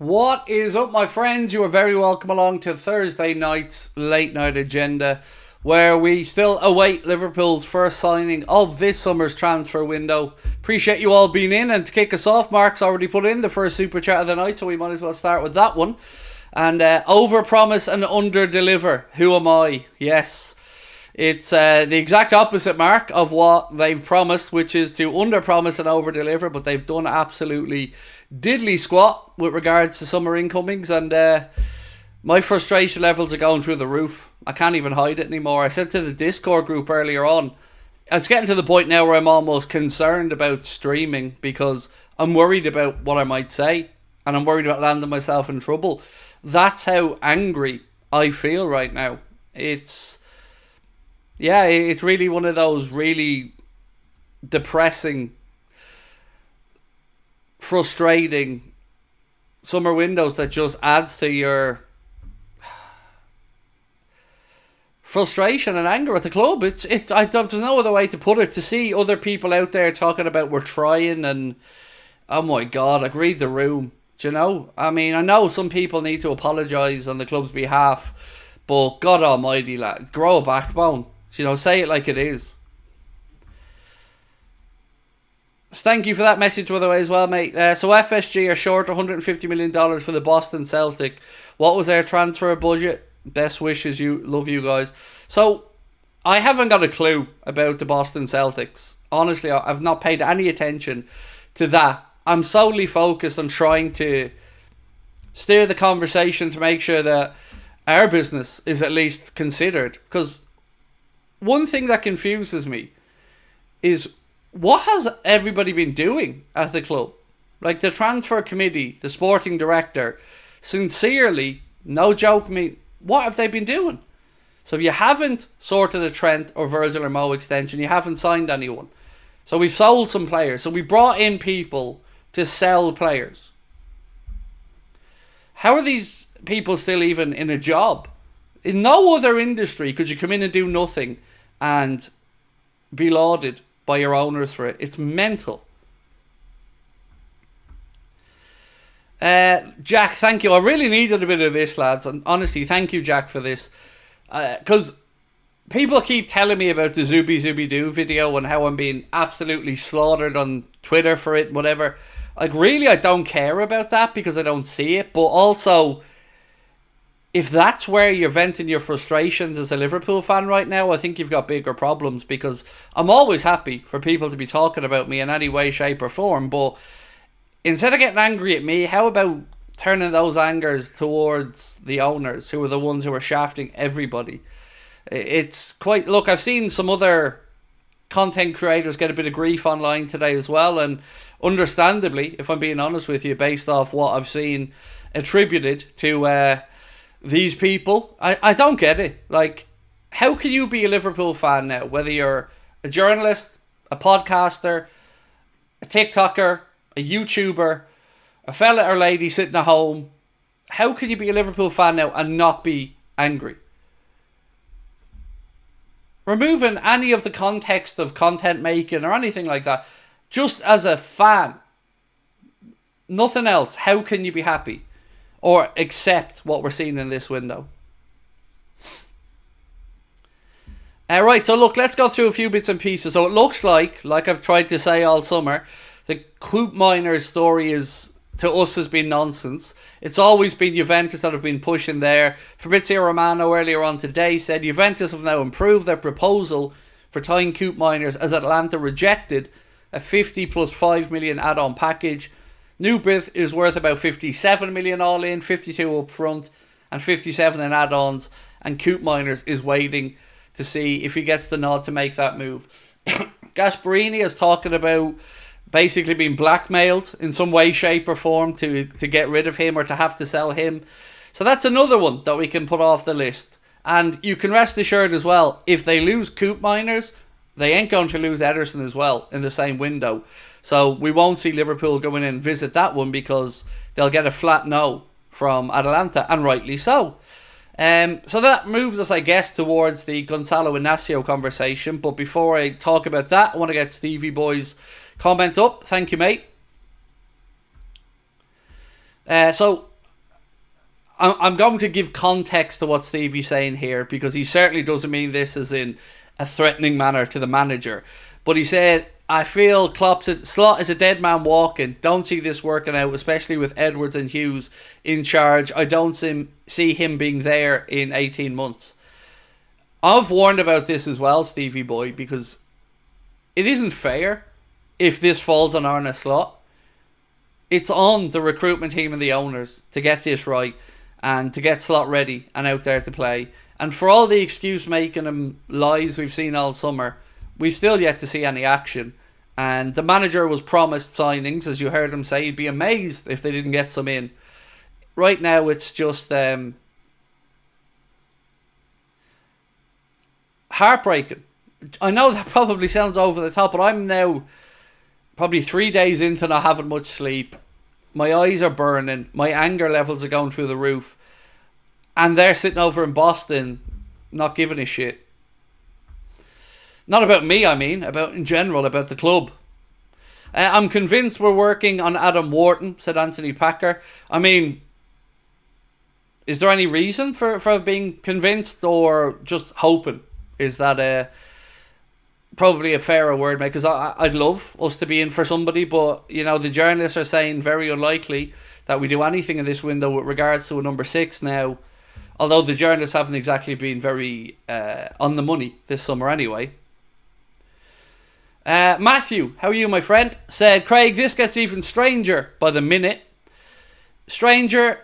What is up, my friends? You are very welcome along to Thursday night's late night agenda, where we still await Liverpool's first signing of this summer's transfer window. Appreciate you all being in, and to kick us off, Mark's already put in the first super chat of the night, so we might as well start with that one. And over-promise and under-deliver. Who am I? Yes. It's the exact opposite, Mark, of what they've promised, which is to under-promise and over-deliver, but they've done absolutely diddly squat with regards to summer incomings, and my frustration levels are going through the roof. I can't even hide it anymore. I said to the Discord group earlier on, it's getting to the point now where I'm almost concerned about streaming because I'm worried about what I might say, and I'm worried about landing myself in trouble. That's how angry I feel right now. It's really one of those really depressing, frustrating summer windows that just adds to your frustration and anger at the club. There's no other way to put it. To see other people out there talking about we're trying and oh my god, like read the room. Do you know? I mean, I know some people need to apologise on the club's behalf, but God almighty, lad, grow a backbone. You know, say it like it is. Thank you for that message, by the way, as well, mate. So FSG are short $150 million for the Boston Celtic. What was their transfer budget? Best wishes, love you guys. So, I haven't got a clue about the Boston Celtics. Honestly, I've not paid any attention to that. I'm solely focused on trying to steer the conversation to make sure that our business is at least considered. Because one thing that confuses me is, what has everybody been doing at the club? Like the transfer committee, the sporting director, sincerely, no joke, what have they been doing? So if you haven't sorted a Trent or Virgil or Mo extension, you haven't signed anyone. So we've sold some players. So we brought in people to sell players. How are these people still even in a job? In no other industry could you come in and do nothing and be lauded by your owners for it. It's mental. Jack, thank you. I really needed a bit of this, lads. And honestly, thank you, Jack, for this. Because people keep telling me about the Zooby Zooby Doo video and how I'm being absolutely slaughtered on Twitter for it and whatever. Like, really, I don't care about that because I don't see it. But also, if that's where you're venting your frustrations as a Liverpool fan right now, I think you've got bigger problems, because I'm always happy for people to be talking about me in any way, shape or form, but instead of getting angry at me, how about turning those angers towards the owners, who are the ones who are shafting everybody? It's quite... Look, I've seen some other content creators get a bit of grief online today as well, and understandably, if I'm being honest with you, based off what I've seen attributed to these people, I don't get it. Like, how can you be a Liverpool fan now, whether you're a journalist, a podcaster, a TikToker, a YouTuber, a fella or lady sitting at home? How can you be a Liverpool fan now and not be angry? Removing any of the context of content making or anything like that, just as a fan, nothing else, how can you be happy or accept what we're seeing in this window? Right, so look, let's go through a few bits and pieces. So it looks like I've tried to say all summer, the Coop Miners story is, to us, has been nonsense. It's always been Juventus that have been pushing there. Fabrizio Romano earlier on today said Juventus have now improved their proposal for tying Coop Miners as Atlanta rejected a 50 plus 5 million add-on package. New bid is worth about 57 million all in, 52 up front and 57 in add-ons, and Coop Miners is waiting to see if he gets the nod to make that move. Gasparini is talking about basically being blackmailed in some way, shape or form to get rid of him or to have to sell him. So that's another one that we can put off the list. And you can rest assured as well, if they lose Coop Miners, they ain't going to lose Ederson as well in the same window. So we won't see Liverpool go in and visit that one, because they'll get a flat no from Atalanta, and rightly so. So that moves us, I guess, towards the Gonzalo INACIO conversation. But before I talk about that, I want to get Stevie Boy's comment up. Thank you, mate. So I'm going to give context to what Stevie's saying here, because he certainly doesn't mean this as in a threatening manner to the manager. But he said, I feel Slot is a dead man walking. Don't see this working out, especially with Edwards and Hughes in charge. I don't see him being there in 18 months. I've warned about this as well, Stevie boy, because it isn't fair if this falls on Arne Slot. It's on the recruitment team and the owners to get this right and to get Slot ready and out there to play. And for all the excuse making and lies we've seen all summer, we've still yet to see any action. And the manager was promised signings, as you heard him say. He'd be amazed if they didn't get some in. Right now it's just heartbreaking. I know that probably sounds over the top, but I'm now probably 3 days into not having much sleep. My eyes are burning. My anger levels are going through the roof. And they're sitting over in Boston not giving a shit. Not about me, I mean. About in general, about the club. I'm convinced we're working on Adam Wharton, said Anthony Packer. I mean, is there any reason for being convinced or just hoping? Is that probably a fairer word, mate? Because I'd love us to be in for somebody, but you know the journalists are saying very unlikely that we do anything in this window with regards to a number 6 now. Although the journalists haven't exactly been very on the money this summer anyway. Matthew, how are you, my friend? Said, Craig, this gets even stranger by the minute. Stranger,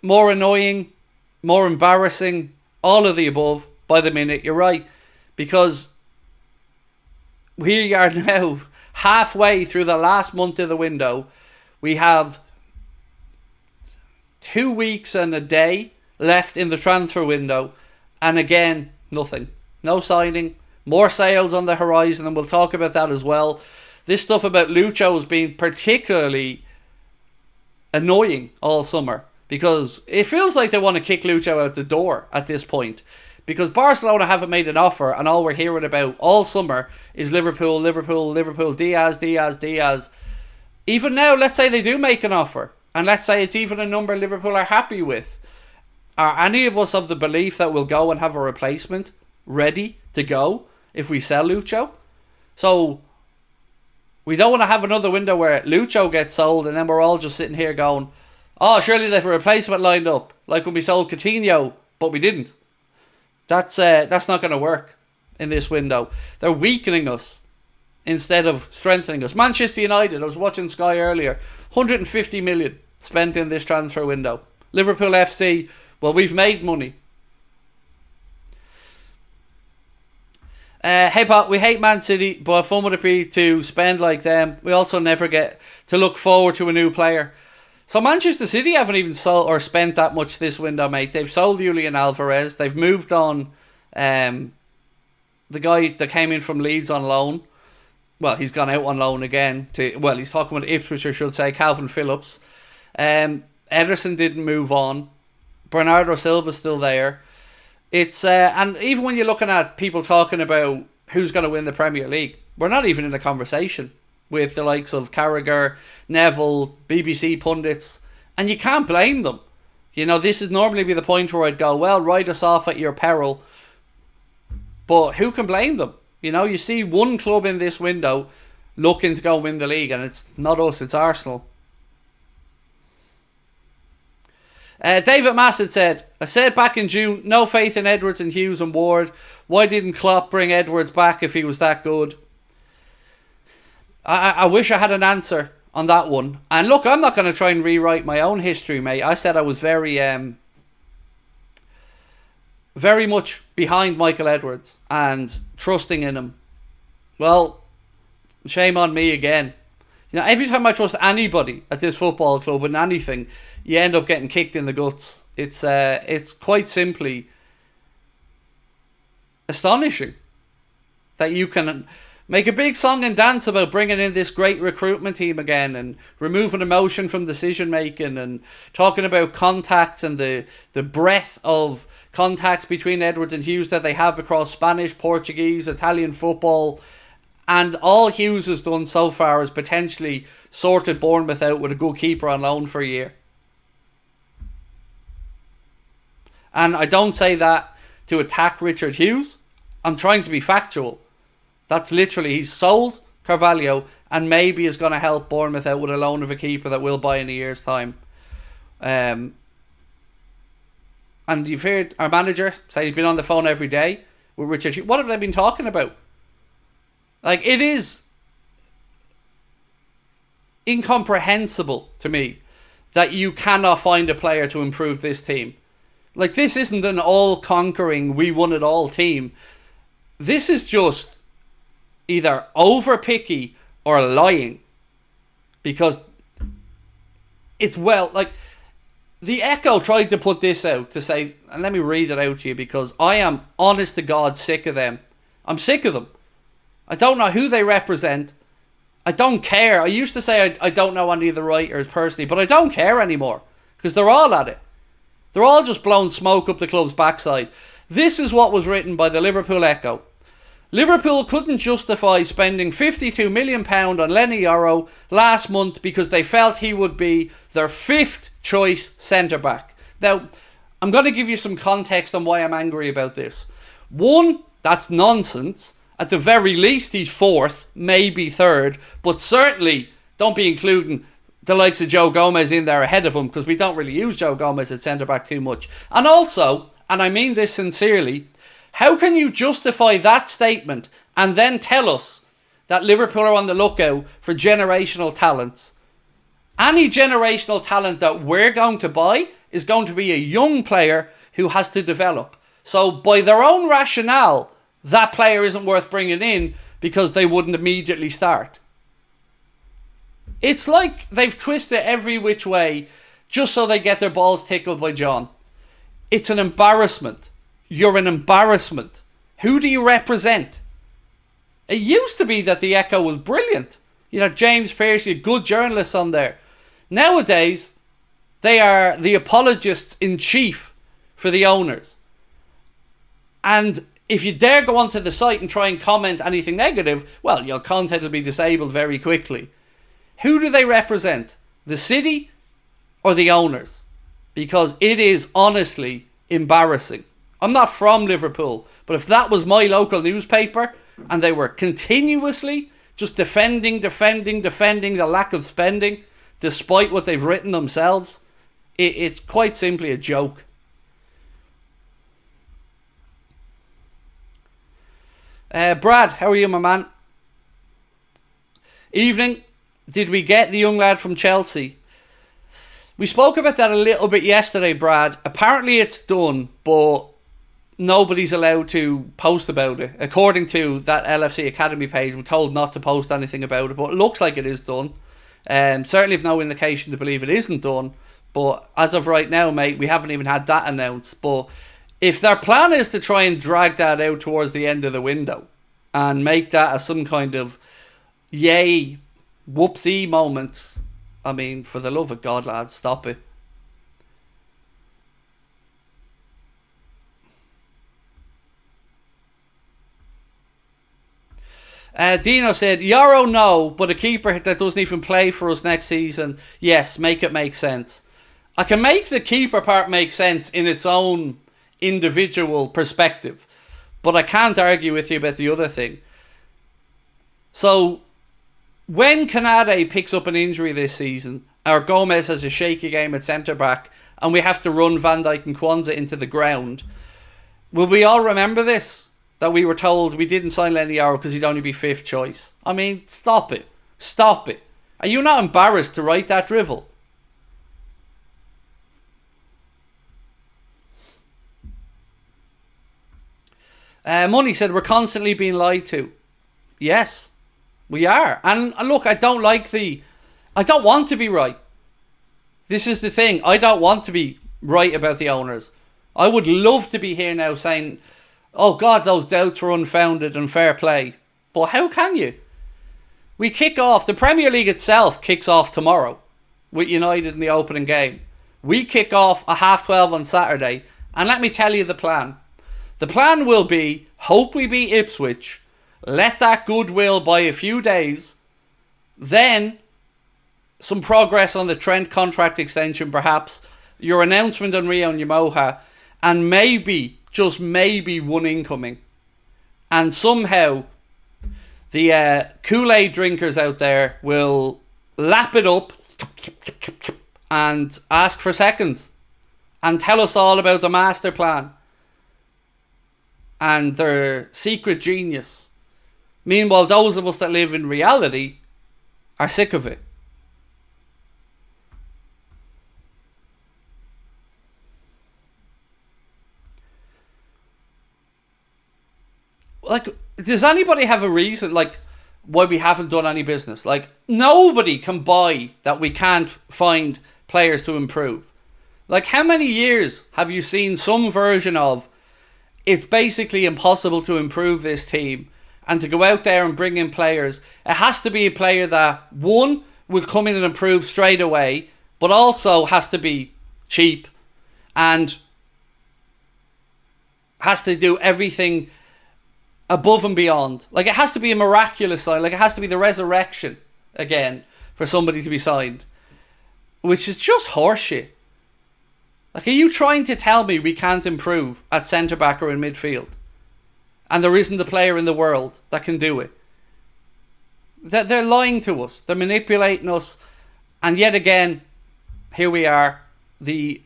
more annoying, more embarrassing, all of the above by the minute. You're right, because we are now halfway through the last month of the window. We have 2 weeks and a day left in the transfer window, and again, nothing. No signing. More sales on the horizon, and we'll talk about that as well. This stuff about Lucho has been particularly annoying all summer, because it feels like they want to kick Lucho out the door at this point, because Barcelona haven't made an offer, and all we're hearing about all summer is Liverpool, Diaz. Even now, let's say they do make an offer, and let's say it's even a number Liverpool are happy with. Are any of us of the belief that we'll go and have a replacement ready to go if we sell Lucho? So we don't want to have another window where Lucho gets sold and then we're all just sitting here going, oh, surely they have a replacement lined up, like when we sold Coutinho, but we didn't. That's not going to work in this window. They're weakening us instead of strengthening us. Manchester United, I was watching Sky earlier, 150 million spent in this transfer window. Liverpool FC, well, we've made money. Hey Pat, we hate Man City, but how fun would it be to spend like them? We also never get to look forward to a new player. So Manchester City haven't even sold or spent that much this window, mate. They've sold Julian Alvarez. They've moved on the guy that came in from Leeds on loan. Well, he's gone out on loan again. He's talking about Ipswich, I should say, Calvin Phillips. Ederson didn't move on. Bernardo Silva's still there. It's and even when you're looking at people talking about who's going to win the Premier League, we're not even in a conversation with the likes of Carragher, Neville, BBC pundits, and you can't blame them. You know, this is normally be the point where I'd go, well, write us off at your peril, but who can blame them? You know, you see one club in this window looking to go win the league, and it's not us, it's Arsenal. David Massett said, I said back in June, no faith in Edwards and Hughes and Ward. Why didn't Klopp bring Edwards back if he was that good? I wish I had an answer on that one. And look, I'm not going to try and rewrite my own history, mate. I said I was very much behind Michael Edwards and trusting in him. Well, shame on me again. You know, every time I trust anybody at this football club in anything, you end up getting kicked in the guts. It's quite simply astonishing that you can make a big song and dance about bringing in this great recruitment team again and removing emotion from decision making and talking about contacts and the breadth of contacts between Edwards and Hughes that they have across Spanish, Portuguese, Italian football. And all Hughes has done so far is potentially sorted Bournemouth out with a good keeper on loan for a year. And I don't say that to attack Richard Hughes. I'm trying to be factual. That's literally, he's sold Carvalho and maybe is going to help Bournemouth out with a loan of a keeper that we'll buy in a year's time. And you've heard our manager say he's been on the phone every day with Richard Hughes. What have they been talking about? Like, it is incomprehensible to me that you cannot find a player to improve this team. Like, this isn't an all-conquering, we won it all team. This is just either over-picky or lying. Because it's, well, like, the Echo tried to put this out to say, and let me read it out to you because I am, honest to God, sick of them. I'm sick of them. I don't know who they represent. I don't care. I used to say I don't know any of the writers personally, but I don't care anymore because they're all at it. They're all just blowing smoke up the club's backside. This is what was written by the Liverpool Echo. Liverpool couldn't justify spending £52 million on Lenny Yoro last month because they felt he would be their fifth choice centre-back. Now, I'm going to give you some context on why I'm angry about this. One, that's nonsense. At the very least, he's fourth, maybe third, but certainly don't be including the likes of Joe Gomez in there ahead of him because we don't really use Joe Gomez at centre-back too much. And also, and I mean this sincerely, how can you justify that statement and then tell us that Liverpool are on the lookout for generational talents? Any generational talent that we're going to buy is going to be a young player who has to develop. So by their own rationale, that player isn't worth bringing in because they wouldn't immediately start. It's like they've twisted every which way just so they get their balls tickled by John. It's an embarrassment. You're an embarrassment. Who do you represent? It used to be that the Echo was brilliant. You know, James Pearce, good journalists on there. Nowadays, they are the apologists in chief for the owners. And if you dare go onto the site and try and comment anything negative, well, your content will be disabled very quickly. Who do they represent? The city or the owners? Because it is honestly embarrassing. I'm not from Liverpool, but if that was my local newspaper and they were continuously just defending the lack of spending, despite what they've written themselves, it's quite simply a joke. Brad, how are you, my man? Evening. Did we get the young lad from Chelsea? We spoke about that a little bit yesterday, Brad. Apparently it's done, but nobody's allowed to post about it. According to that LFC Academy page, we're told not to post anything about it, but it looks like it is done. Certainly have no indication to believe it isn't done. But as of right now, mate, we haven't even had that announced. But if their plan is to try and drag that out towards the end of the window and make that as some kind of yay, whoopsie moment, I mean, for the love of God, lads, stop it. Dino said, Yaro no, but a keeper that doesn't even play for us next season, yes, make it make sense. I can make the keeper part make sense in its own individual perspective, but I can't argue with you about the other thing. So when Canade picks up an injury this season, or Gomez has a shaky game at centre-back, and we have to run Van Dijk and Kwanzaa into the ground, will we all remember this? That we were told we didn't sign Lenny Yoro because he'd only be fifth choice. I mean, stop it. Stop it. Are you not embarrassed to write that drivel? Money said we're constantly being lied to. Yes, we are. And look, I don't want to be right. This is the thing. I don't want to be right about the owners. I would love to be here now saying, oh God, those doubts were unfounded and fair play. But how can you? We kick off, the Premier League itself kicks off tomorrow with United in the opening game. We kick off at 12:30 on Saturday. And let me tell you the plan. The plan will be, hope we beat Ipswich, let that goodwill by a few days, then some progress on the Trent contract extension perhaps, your announcement on Rio Nyamoha, and maybe, just maybe, one incoming. And somehow the Kool-Aid drinkers out there will lap it up and ask for seconds and tell us all about the master plan and their secret genius. Meanwhile, those of us that live in reality are sick of it. Like, does anybody have a reason, like, why we haven't done any business? Like, nobody can buy that we can't find players to improve. Like, how many years have you seen some version of it's basically impossible to improve this team, and to go out there and bring in players, it has to be a player that, one, will come in and improve straight away, but also has to be cheap and has to do everything above and beyond. Like, it has to be a miraculous sign. Like, it has to be the resurrection again for somebody to be signed, which is just horseshit. Like, are you trying to tell me we can't improve at centre-back or in midfield? And there isn't a player in the world that can do it? They're lying to us. They're manipulating us. And yet again, here we are. The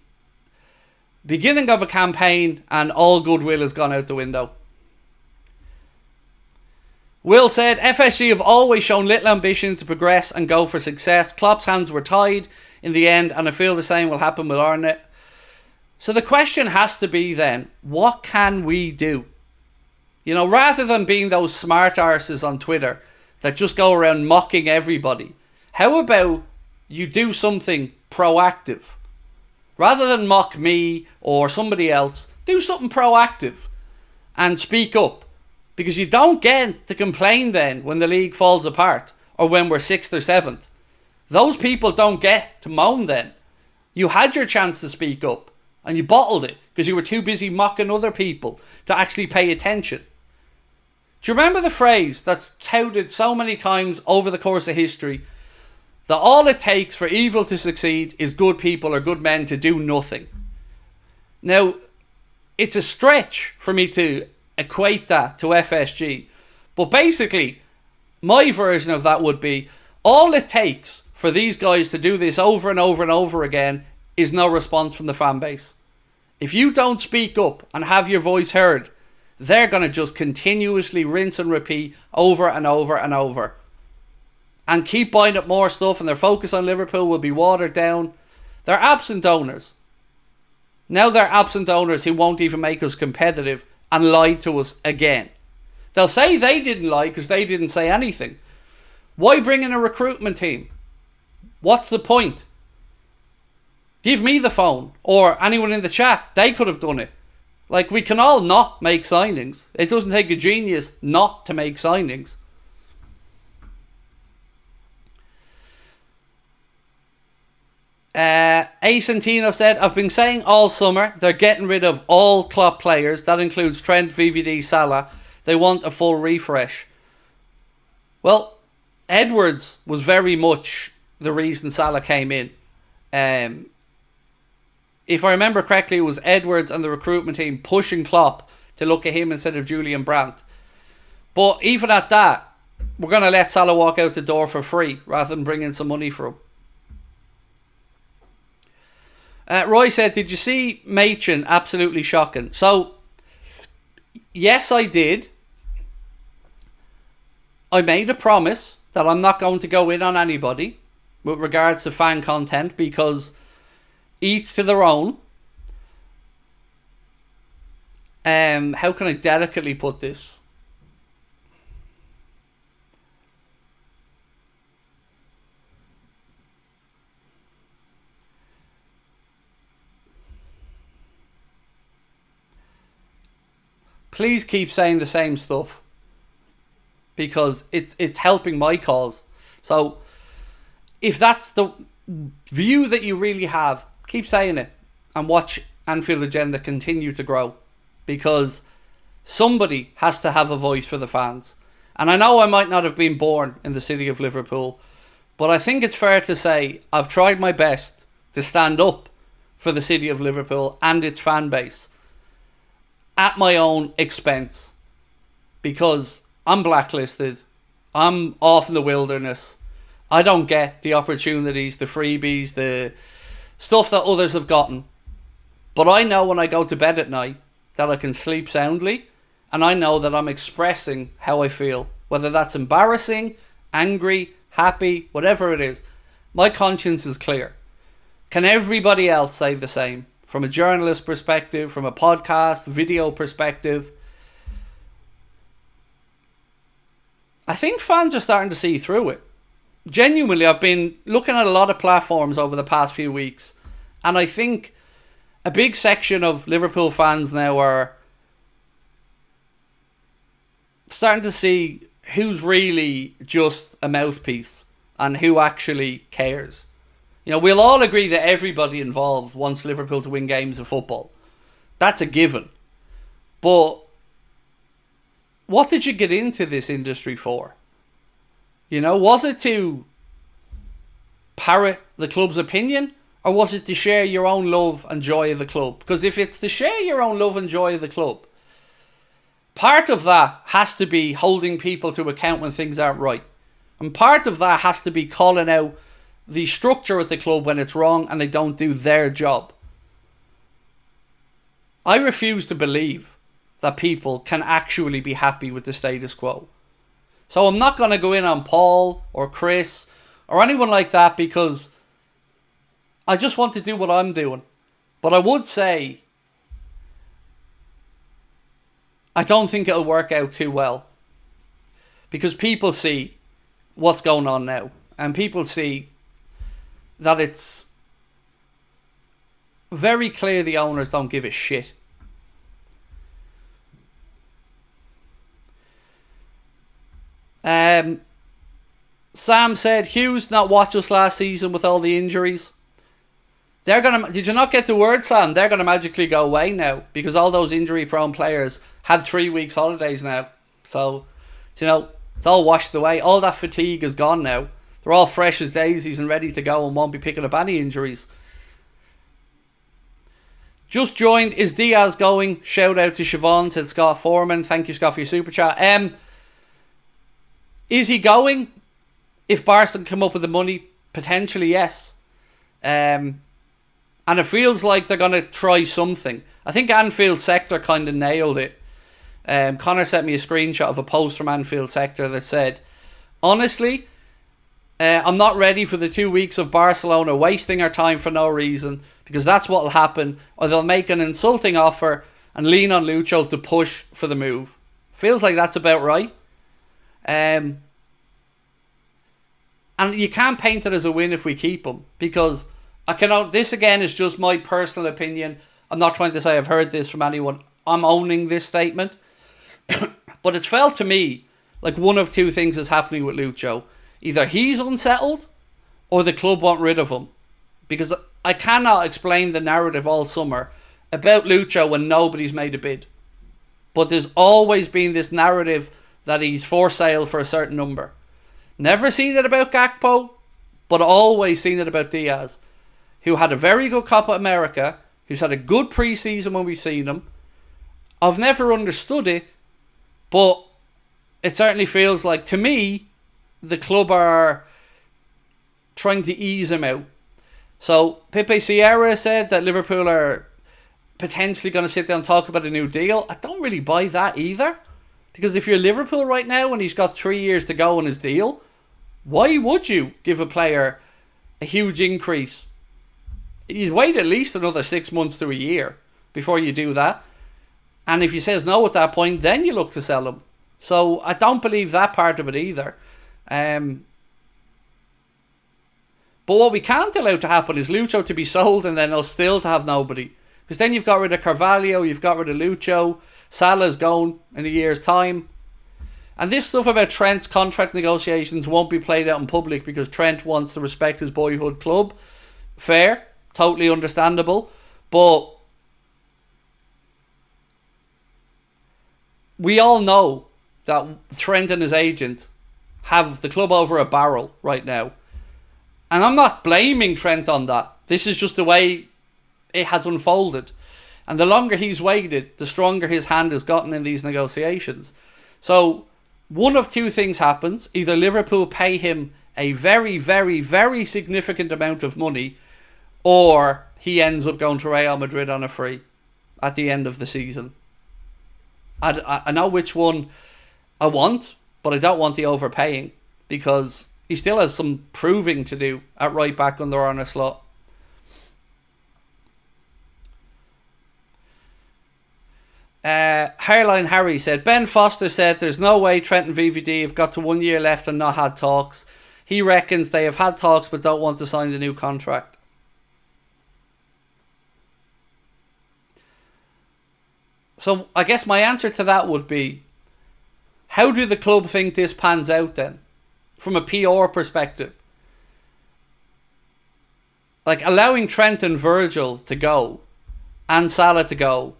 beginning of a campaign, and all goodwill has gone out the window. Will said, FSG have always shown little ambition to progress and go for success. Klopp's hands were tied in the end, and I feel the same will happen with Arnett. So the question has to be then, what can we do? You know, rather than being those smart arses on Twitter that just go around mocking everybody, how about you do something proactive? Rather than mock me or somebody else, do something proactive and speak up. Because you don't get to complain then when the league falls apart or when we're 6th or 7th. Those people don't get to moan then. You had your chance to speak up and you bottled it because you were too busy mocking other people to actually pay attention. Do you remember the phrase that's touted so many times over the course of history, that all it takes for evil to succeed is good people or good men to do nothing? Now, it's a stretch for me to equate that to FSG, but basically my version of that would be, all it takes for these guys to do this over and over and over again is no response from the fan base. If you don't speak up and have your voice heard, they're going to just continuously rinse and repeat over and over and over and keep buying up more stuff, and their focus on Liverpool will be watered down. They're absent owners. Now they're absent owners who won't even make us competitive and lied to us again. They'll say they didn't lie because they didn't say anything. Why bring in a recruitment team? What's the point? Give me the phone, or anyone in the chat. They could have done it. Like, we can all not make signings. It doesn't take a genius not to make signings. Acentino said, I've been saying all summer they're getting rid of all Klopp players. That includes Trent, VVD, Salah. They want a full refresh. Well, Edwards was very much the reason Salah came in. If I remember correctly, it was Edwards and the recruitment team pushing Klopp to look at him instead of Julian Brandt. But even at that, we're going to let Salah walk out the door for free rather than bring in some money for him. Roy said, did you see Machin? Absolutely shocking. So, yes, I did. I made a promise that I'm not going to go in on anybody with regards to fan content, because each to their own. How can I delicately put this? Please keep saying the same stuff, because it's helping my cause. So if that's the view that you really have, keep saying it and watch Anfield Agenda continue to grow, because somebody has to have a voice for the fans. And I know I might not have been born in the city of Liverpool, but I think it's fair to say I've tried my best to stand up for the city of Liverpool and its fan base. at my own expense, because I'm blacklisted, I'm off in the wilderness, I don't get the opportunities, the freebies, the stuff that others have gotten. But I know when I go to bed at night that I can sleep soundly, and I know that I'm expressing how I feel, whether that's embarrassing, angry, happy, whatever it is. My conscience is clear. Can everybody else say the same? From a journalist perspective, from a podcast, video perspective. I think fans are starting to see through it. Genuinely, I've been looking at a lot of platforms over the past few weeks, and I think a big section of Liverpool fans now are starting to see who's really just a mouthpiece and who actually cares. You know, we'll all agree that everybody involved wants Liverpool to win games of football. That's a given. But what did you get into this industry for? You know, was it to parrot the club's opinion, or was it to share your own love and joy of the club? Because if it's to share your own love and joy of the club, part of that has to be holding people to account when things aren't right. And part of that has to be calling out the structure at the club when it's wrong and they don't do their job. I refuse to believe that people can actually be happy with the status quo. So I'm not going to go in on Paul or Chris or anyone like that, because I just want to do what I'm doing. But I would say I don't think it'll work out too well, because people see what's going on now, and people see that it's very clear the owners don't give a shit. Sam said, Hughes not watch us last season with all the injuries. They're gonna. Did you not get the word, Sam? They're gonna magically go away now, because all those injury-prone players had 3 weeks holidays now. So, you know, it's all washed away. All that fatigue is gone now. They're all fresh as daisies and ready to go and won't be picking up any injuries. Just joined. Is DIAZ going? Shout out to Siobhan, said Scott Foreman. Thank you, Scott, for your super chat. Is he going? If Barca come up with the money, potentially yes. And it feels like they're going to try something. I think Anfield Sector kind of nailed it. Connor sent me a screenshot of a post from Anfield Sector that said, honestly, I'm not ready for the 2 weeks of Barcelona wasting our time for no reason, because that's what will happen, or they'll make an insulting offer and lean on Lucho to push for the move. Feels like that's about right. And you can't paint it as a win if we keep him, because this again is just my personal opinion. I'm not trying to say I've heard this from anyone. I'm owning this statement. But it's felt to me like one of two things is happening with Lucho. Either he's unsettled or the club want rid of him. Because I cannot explain the narrative all summer about Lucho when nobody's made a bid. But there's always been this narrative that he's for sale for a certain number. Never seen it about Gakpo, but always seen it about DIAZ, who had a very good Copa America, who's had a good pre-season when we've seen him. I've never understood it, but it certainly feels like, to me, the club are trying to ease him out. So Pepe Sierra said that Liverpool are potentially going to sit down and talk about a new deal. I don't really buy that either. Because if you're Liverpool right now and he's got 3 years to go on his deal, why would you give a player a huge increase? You'd wait at least another 6 months to a year before you do that. And if he says no at that point, then you look to sell him. So I don't believe that part of it either. But what we can't allow to happen is Lucho to be sold and then us still to have nobody. Because then you've got rid of Carvalho, you've got rid of Lucho, Salah's gone in a year's time. And this stuff about Trent's contract negotiations won't be played out in public because Trent wants to respect his boyhood club. Fair, totally understandable. But we all know that Trent and his agent have the club over a barrel right now. And I'm not blaming Trent on that. This is just the way it has unfolded. And the longer he's waited, the stronger his hand has gotten in these negotiations. So one of two things happens. Either Liverpool pay him a very, very, very significant amount of money, or he ends up going to Real Madrid on a free at the end of the season. I know which one I want, but I don't want the overpaying, because he still has some proving to do at right back under Arne Slot. Hairline Harry said, Ben Foster said there's no way Trent and VVD have got to 1 year left and not had talks. He reckons they have had talks but don't want to sign the new contract. So I guess my answer to that would be, how do the club think this pans out then? From a PR perspective. Like, allowing Trent and Virgil to go and Salah to go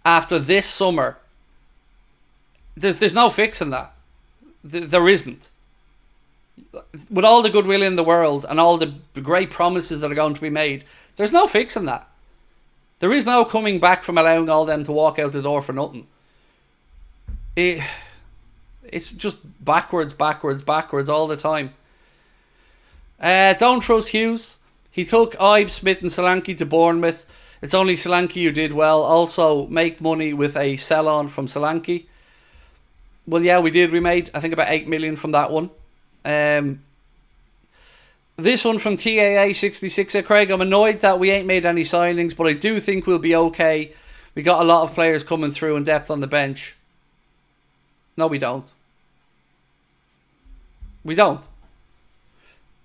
after this summer, there's no fixing that. There isn't. With all the goodwill in the world and all the great promises that are going to be made, there's no fixing that. There is no coming back from allowing all them to walk out the door for nothing. It's just backwards all the time. Don't trust Hughes. He took Ibe, Smith and Solanke to Bournemouth. It's only Solanke who did well. Also, make money with a sell-on from Solanke. Well, yeah, we did. We made, I think, about 8 million from that one. This one from TAA66. Craig, I'm annoyed that we ain't made any signings, but I do think we'll be okay. We got a lot of players coming through and depth on the bench. No, we don't. We don't.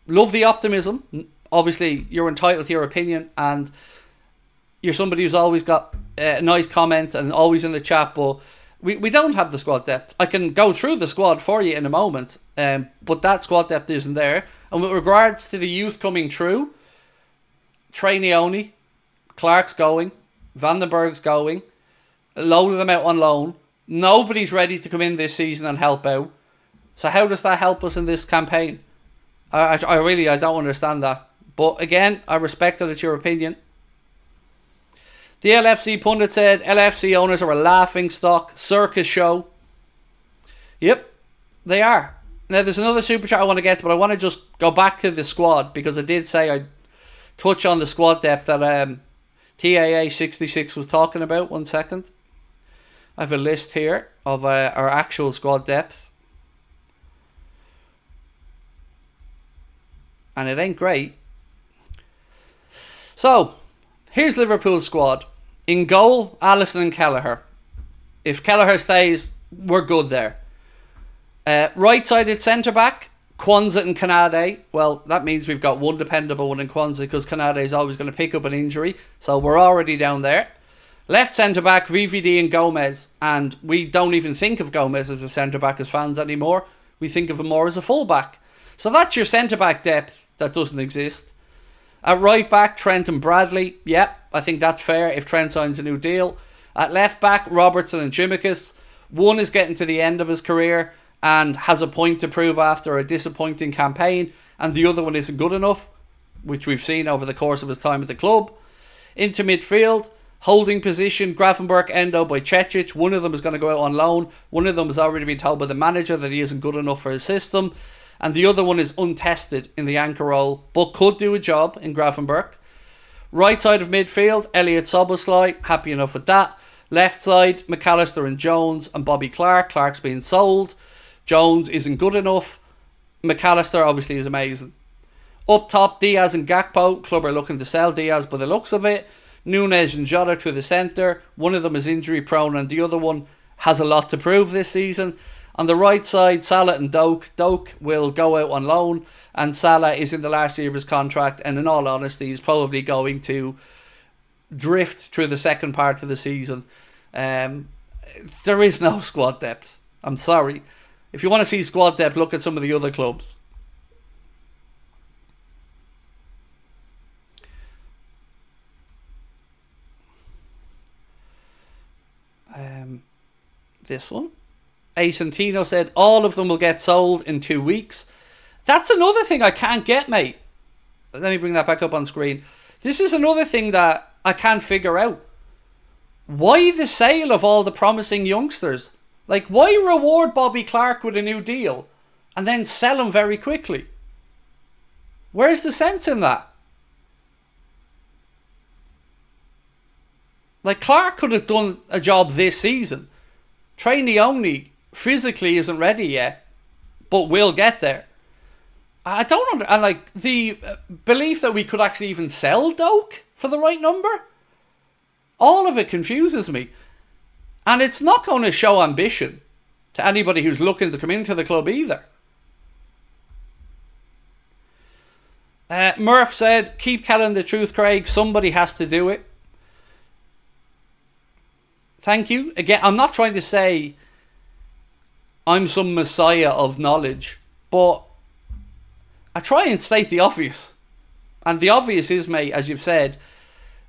Love the optimism. Obviously, you're entitled to your opinion, and you're somebody who's always got a nice comment and always in the chat, but we don't have the squad depth. I can go through the squad for you in a moment, but that squad depth isn't there. And with regards to the youth coming through, Trainioni, Clark's going, Vandenberg's going, a load of them out on loan. Nobody's ready to come in this season and help out. So how does that help us in this campaign? I don't understand that. But again, I respect that it's your opinion. The LFC pundit said, LFC owners are a laughing stock, circus show. Yep, they are. Now, there's another super chat I want to get to, but I want to just go back to the squad, because I did say I'd touch on the squad depth that TAA66 was talking about. 1 second. I have a list here of our actual squad depth. And it ain't great. So, here's Liverpool's squad. In goal, Alisson and Kelleher. If Kelleher stays, we're good there. Right-sided centre-back, Kwanzaa and Kanade. Well, that means we've got one dependable one in Kwanzaa, because Kanade is always going to pick up an injury. So we're already down there. Left centre-back, VVD and Gomez. And we don't even think of Gomez as a centre-back as fans anymore. We think of him more as a full-back. So that's your centre-back depth that doesn't exist. At right back, Trent and Bradley. Yep, I think that's fair if Trent signs a new deal. At left back, Robertson and Jimicus. One is getting to the end of his career and has a point to prove after a disappointing campaign, and the other one isn't good enough, which we've seen over the course of his time at the club. Into midfield, holding position, Gravenberch, Endo, Bojcetic. One of them is going to go out on loan. One of them has already been told by the manager that he isn't good enough for his system. And the other one is untested in the anchor role, but could do a job in Gravenberch. Right side of midfield, Elliot Szoboszlai, happy enough with that. Left side, McAllister and Jones and Bobby Clark. Clark's being sold. Jones isn't good enough. McAllister obviously is amazing. Up top, Diaz and Gakpo. Club are looking to sell Diaz by the looks of it. Núñez and Jota through the centre. One of them is injury prone and the other one has a lot to prove this season. On the right side, Salah and Doak. Doak will go out on loan, and Salah is in the last year of his contract, and in all honesty, he's probably going to drift through the second part of the season. There is no squad depth. I'm sorry. If you want to see squad depth, look at some of the other clubs. This one. Asantino said all of them will get sold in 2 weeks. That's another thing I can't get, mate. Let me bring that back up on screen. This is another thing that I can't figure out. Why the sale of all the promising youngsters? Like, why reward Bobby Clark with a new deal and then sell him very quickly? Where's the sense in that? Like, Clark could have done a job this season. Trainee only physically isn't ready yet, but we'll get there. I don't and like the belief that we could actually even sell Doak for the right number. All of it confuses me, and it's not going to show ambition to anybody who's looking to come into the club either. Murph said, "Keep telling the truth, Craig. Somebody has to do it." Thank you. Again, I'm not trying to say I'm some messiah of knowledge, but I try and state the obvious. And the obvious is, mate, as you've said,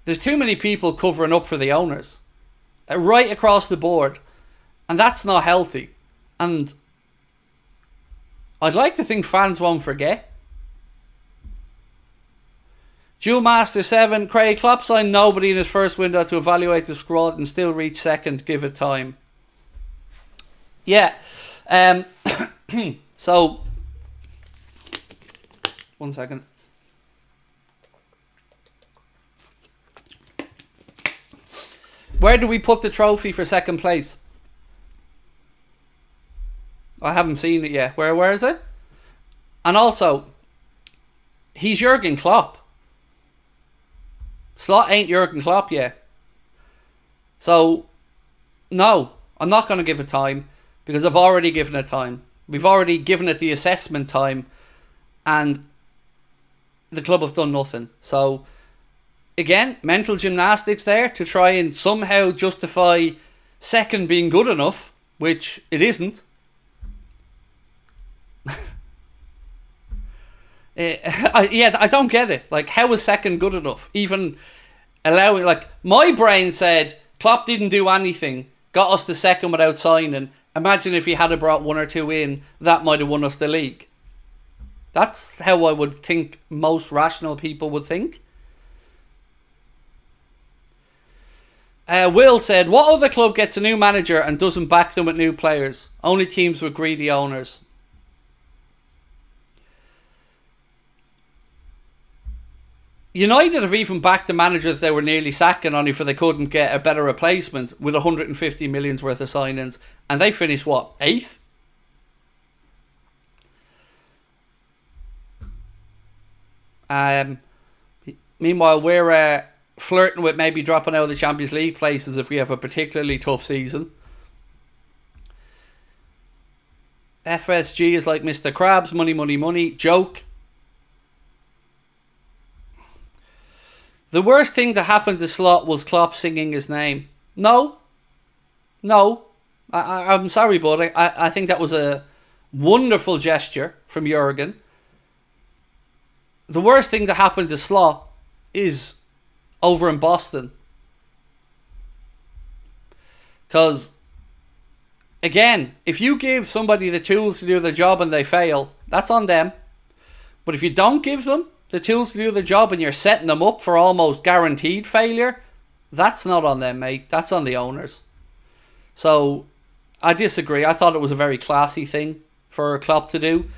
there's too many people covering up for the owners. Right across the board. And that's not healthy. And I'd like to think fans won't forget. Dual Master 7, Craig Klopp signed nobody in his first window to evaluate the squad and still reach second, give it time. Yeah. So, one second. Where do we put the trophy for second place? I haven't seen it yet. Where is it? And also, he's Jurgen Klopp. Slot ain't Jurgen Klopp yet. So, no, I'm not going to give it time because I've already given it time. We've already given it the assessment time and the club have done nothing. So, again, mental gymnastics there to try and somehow justify second being good enough, which it isn't. I don't get it. Like, how is second good enough? Even allowing, like, my brain said Klopp didn't do anything, got us the second without signing. Imagine if he had brought one or two in, that might have won us the league. That's how I would think most rational people would think. Will said, what other club gets a new manager and doesn't back them with new players? Only teams with greedy owners. United have even backed the manager that they were nearly sacking only for they couldn't get a better replacement with 150 million's worth of signings. And they finished, what, 8th? Meanwhile, we're flirting with maybe dropping out of the Champions League places if we have a particularly tough season. FSG is like Mr. Krabs, money, money, money, joke. The worst thing that happened to Slot was Klopp singing his name. No. I'm sorry, but I think that was a wonderful gesture from Jurgen. The worst thing that happened to Slot is over in Boston. Because, again, if you give somebody the tools to do their job and they fail, that's on them. But if you don't give them the tools to do their job and you're setting them up for almost guaranteed failure, that's not on them, mate. That's on the owners. So, I disagree. I thought it was a very classy thing for a club to do.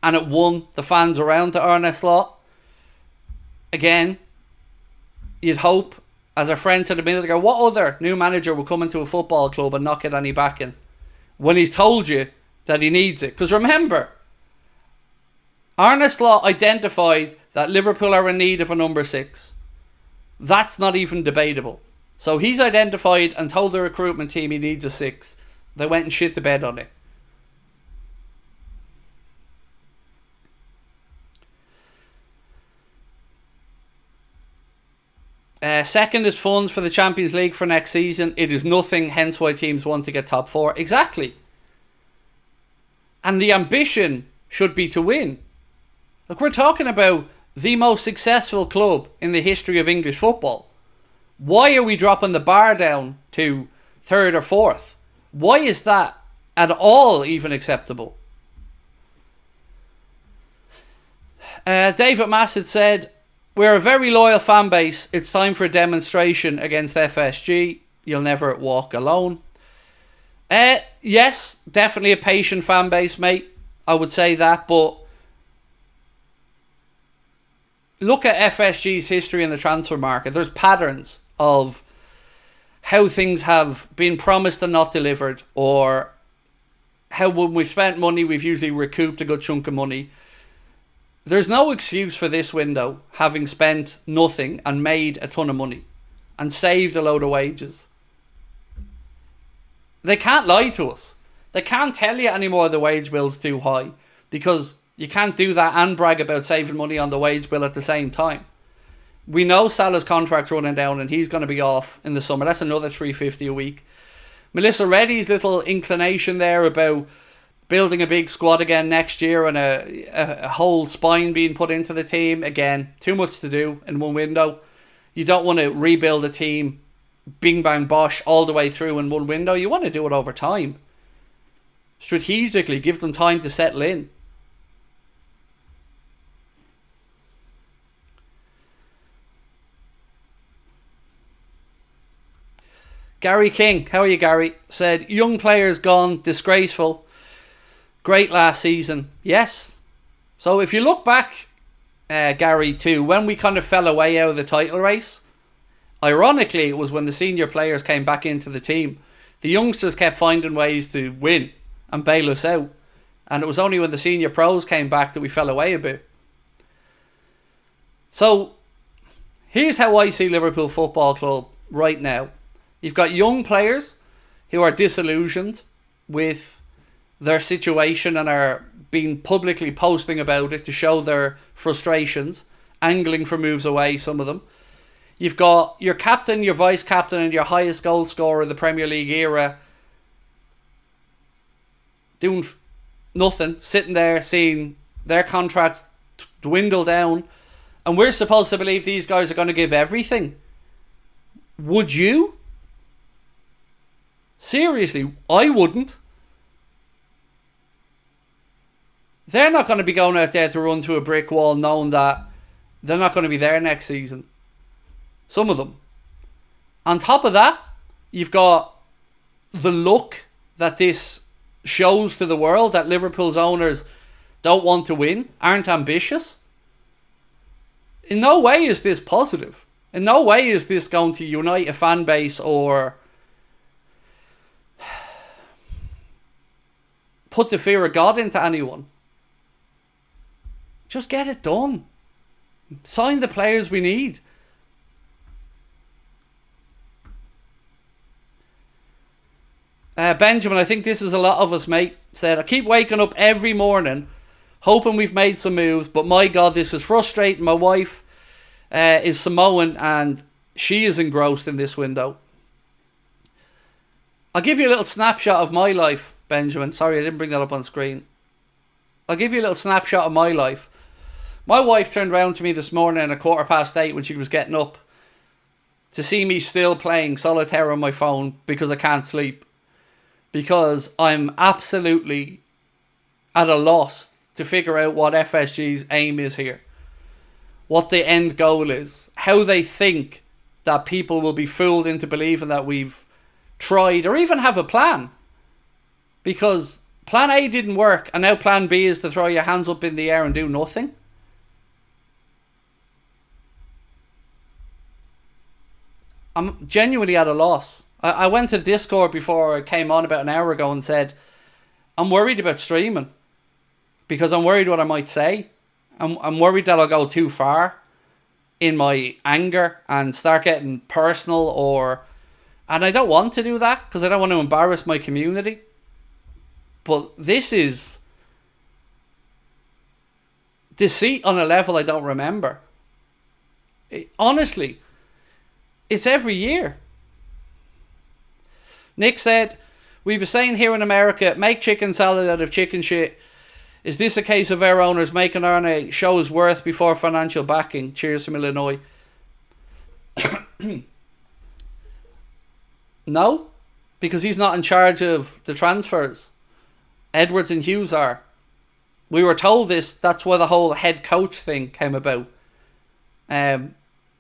And it won the fans around to earn a slot. Again, you'd hope, as our friend said a minute ago, what other new manager will come into a football club and not get any backing when he's told you that he needs it? Because remember, Arne Slot identified that Liverpool are in need of a number 6. That's not even debatable. So he's identified and told the recruitment team he needs a 6. They went and shit the bed on it. Second is funds for the Champions League for next season. It is nothing, hence why teams want to get top 4. Exactly. And the ambition should be to win. Look, we're talking about the most successful club in the history of English football. Why are we dropping the bar down to 3rd or 4th? Why is that at all even acceptable? David Massett said, we're a very loyal fan base. It's time for a demonstration against FSG. you'll never walk alone. Yes, definitely a patient fan base, mate. I would say that, but look at FSG's history in the transfer market. There's patterns of how things have been promised and not delivered, or how when we've spent money, we've usually recouped a good chunk of money. There's no excuse for this window, having spent nothing and made a ton of money and saved a load of wages. They can't lie to us. They can't tell you anymore the wage bill's too high, because you can't do that and brag about saving money on the wage bill at the same time. We know Salah's contract's running down and he's going to be off in the summer. That's another $350 a week. Melissa Reddy's little inclination there about building a big squad again next year and a whole spine being put into the team. Again, too much to do in one window. You don't want to rebuild a team bing bang bosh all the way through in one window. You want to do it over time. Strategically, give them time to settle in. Gary King, how are you, Gary? Said, young players gone, disgraceful. Great last season. Yes. So if you look back, Gary, to when we kind of fell away out of the title race, ironically, it was when the senior players came back into the team. The youngsters kept finding ways to win and bail us out. And it was only when the senior pros came back that we fell away a bit. So here's how I see Liverpool Football Club right now. You've got young players who are disillusioned with their situation and are being publicly posting about it to show their frustrations, angling for moves away, some of them. You've got your captain, your vice captain and your highest goal scorer in the Premier League era doing nothing, sitting there seeing their contracts dwindle down, and we're supposed to believe these guys are going to give everything. Would you? Seriously, I wouldn't. They're not going to be going out there to run through a brick wall knowing that they're not going to be there next season. Some of them. On top of that, you've got the look that this shows to the world, that Liverpool's owners don't want to win, aren't ambitious. In no way is this positive. In no way is this going to unite a fan base or put the fear of God into anyone. Just get it done. Sign the players we need. Benjamin, I think this is a lot of us, mate, said, I keep waking up every morning hoping we've made some moves, but my God, this is frustrating. My wife is Samoan and she is engrossed in this window. I'll give you a little snapshot of my life, Benjamin. Sorry, I didn't bring that up on screen. I'll give you a little snapshot of my life. My wife turned around to me this morning at 8:15 when she was getting up to see me still playing solitaire on my phone because I can't sleep. Because I'm absolutely at a loss to figure out what FSG's aim is here. What the end goal is. How they think that people will be fooled into believing that we've tried or even have a plan. Because plan A didn't work and now plan B is to throw your hands up in the air and do nothing. I'm genuinely at a loss. I went to Discord before I came on about an hour ago and said, I'm worried about streaming because I'm worried what I might say. I'm worried that I'll go too far in my anger and start getting personal and I don't want to do that because I don't want to embarrass my community. But this is deceit on a level I don't remember. Honestly, it's every year. Nick said, we've a saying here in America, make chicken salad out of chicken shit. Is this a case of our owners making our show's worth before financial backing? Cheers from Illinois. No, because he's not in charge of the transfers. Edwards and Hughes are. We were told this, that's why the whole head coach thing came about.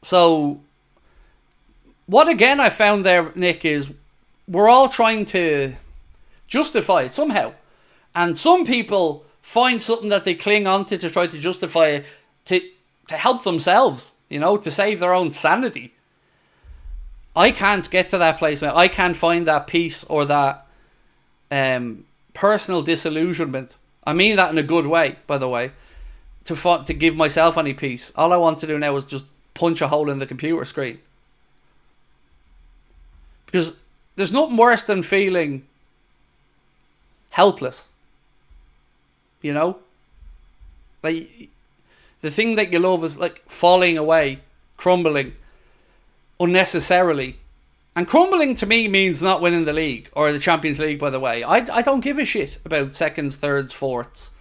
So what again I found there, Nick, is we're all trying to justify it somehow. And some people find something that they cling on to try to justify it, to help themselves, you know, to save their own sanity. I can't get to that place, man. I can't find that peace or that personal disillusionment. I mean that in a good way, by the way, to give myself any peace. All I want to do now is just punch a hole in the computer screen. Because there's nothing worse than feeling helpless. You know? Like, the thing that you love is like falling away, crumbling unnecessarily. And crumbling to me means not winning the league, or the Champions League, by the way. I don't give a shit about seconds, thirds, fourths.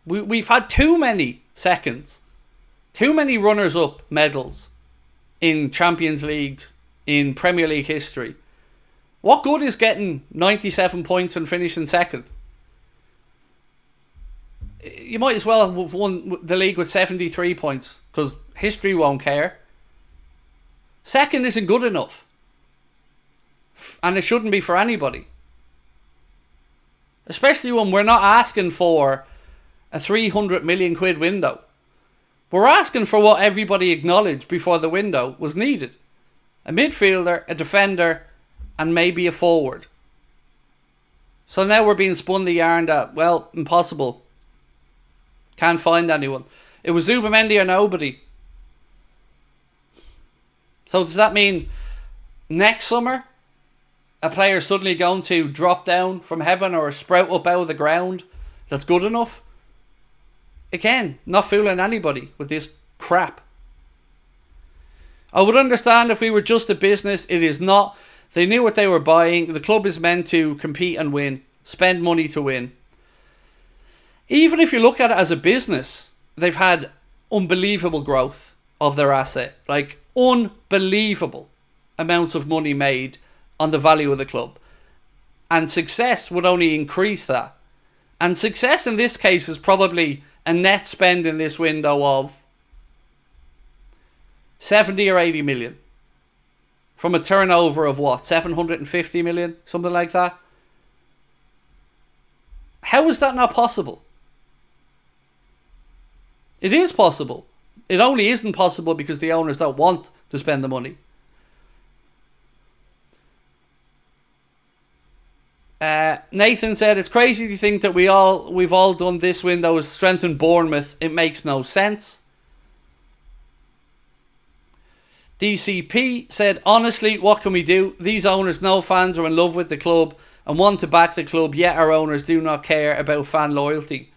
We've had too many seconds, too many runners-up medals in Champions League, in Premier League history. What good is getting 97 points and finishing second? You might as well have won the league with 73 points, because history won't care. Second isn't good enough. And it shouldn't be for anybody. Especially when we're not asking for a 300 million quid window. We're asking for what everybody acknowledged before the window was needed. A midfielder, a defender, and maybe a forward. So now we're being spun the yarn that, well, impossible. Can't find anyone. It was Zubamendi or nobody. So does that mean next summer a player is suddenly going to drop down from heaven or sprout up out of the ground that's good enough? Again, not fooling anybody with this crap. I would understand if we were just a business. It is not. They knew what they were buying. The club is meant to compete and win. Spend money to win. Even if you look at it as a business, they've had unbelievable growth of their asset. Like, unbelievable amounts of money made on the value of the club. And success would only increase that. And success in this case is probably a net spend in this window of 70 or 80 million. From a turnover of what? 750 million? Something like that? How is that not possible? It is possible. It only isn't possible because the owners don't want to spend the money. Nathan said, it's crazy to think that we've all done this window is strengthen Bournemouth. It makes no sense. DCP said, honestly, what can we do? These owners know fans are in love with the club and want to back the club, yet our owners do not care about fan loyalty.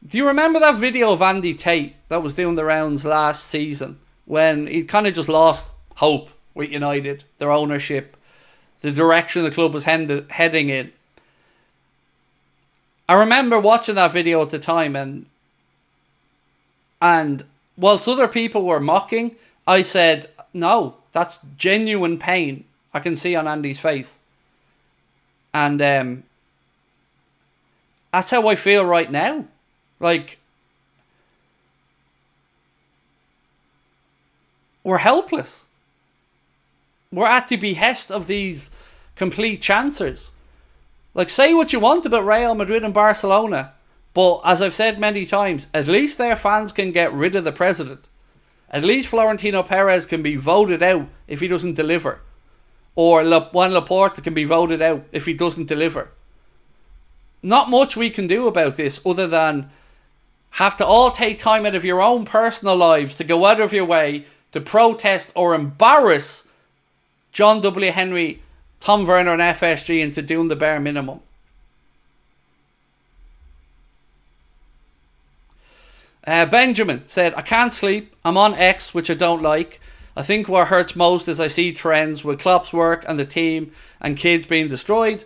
Do you remember that video of Andy Tate that was doing the rounds last season when he kind of just lost hope with United, their ownership, the direction the club was heading in? I remember watching that video at the time, and whilst other people were mocking, I said, no, that's genuine pain I can see on Andy's face. And that's how I feel right now. Like, we're helpless. We're at the behest of these complete chancers. Like, say what you want about Real Madrid and Barcelona, but as I've said many times, at least their fans can get rid of the president. At least Florentino Perez can be voted out if he doesn't deliver. Or Juan Laporta can be voted out if he doesn't deliver. Not much we can do about this other than have to all take time out of your own personal lives to go out of your way to protest or embarrass John W. Henry, Tom Werner and FSG into doing the bare minimum. Benjamin said, I can't sleep. I'm on X, which I don't like. I think what hurts most is I see trends with Klopp's work and the team and kids being destroyed.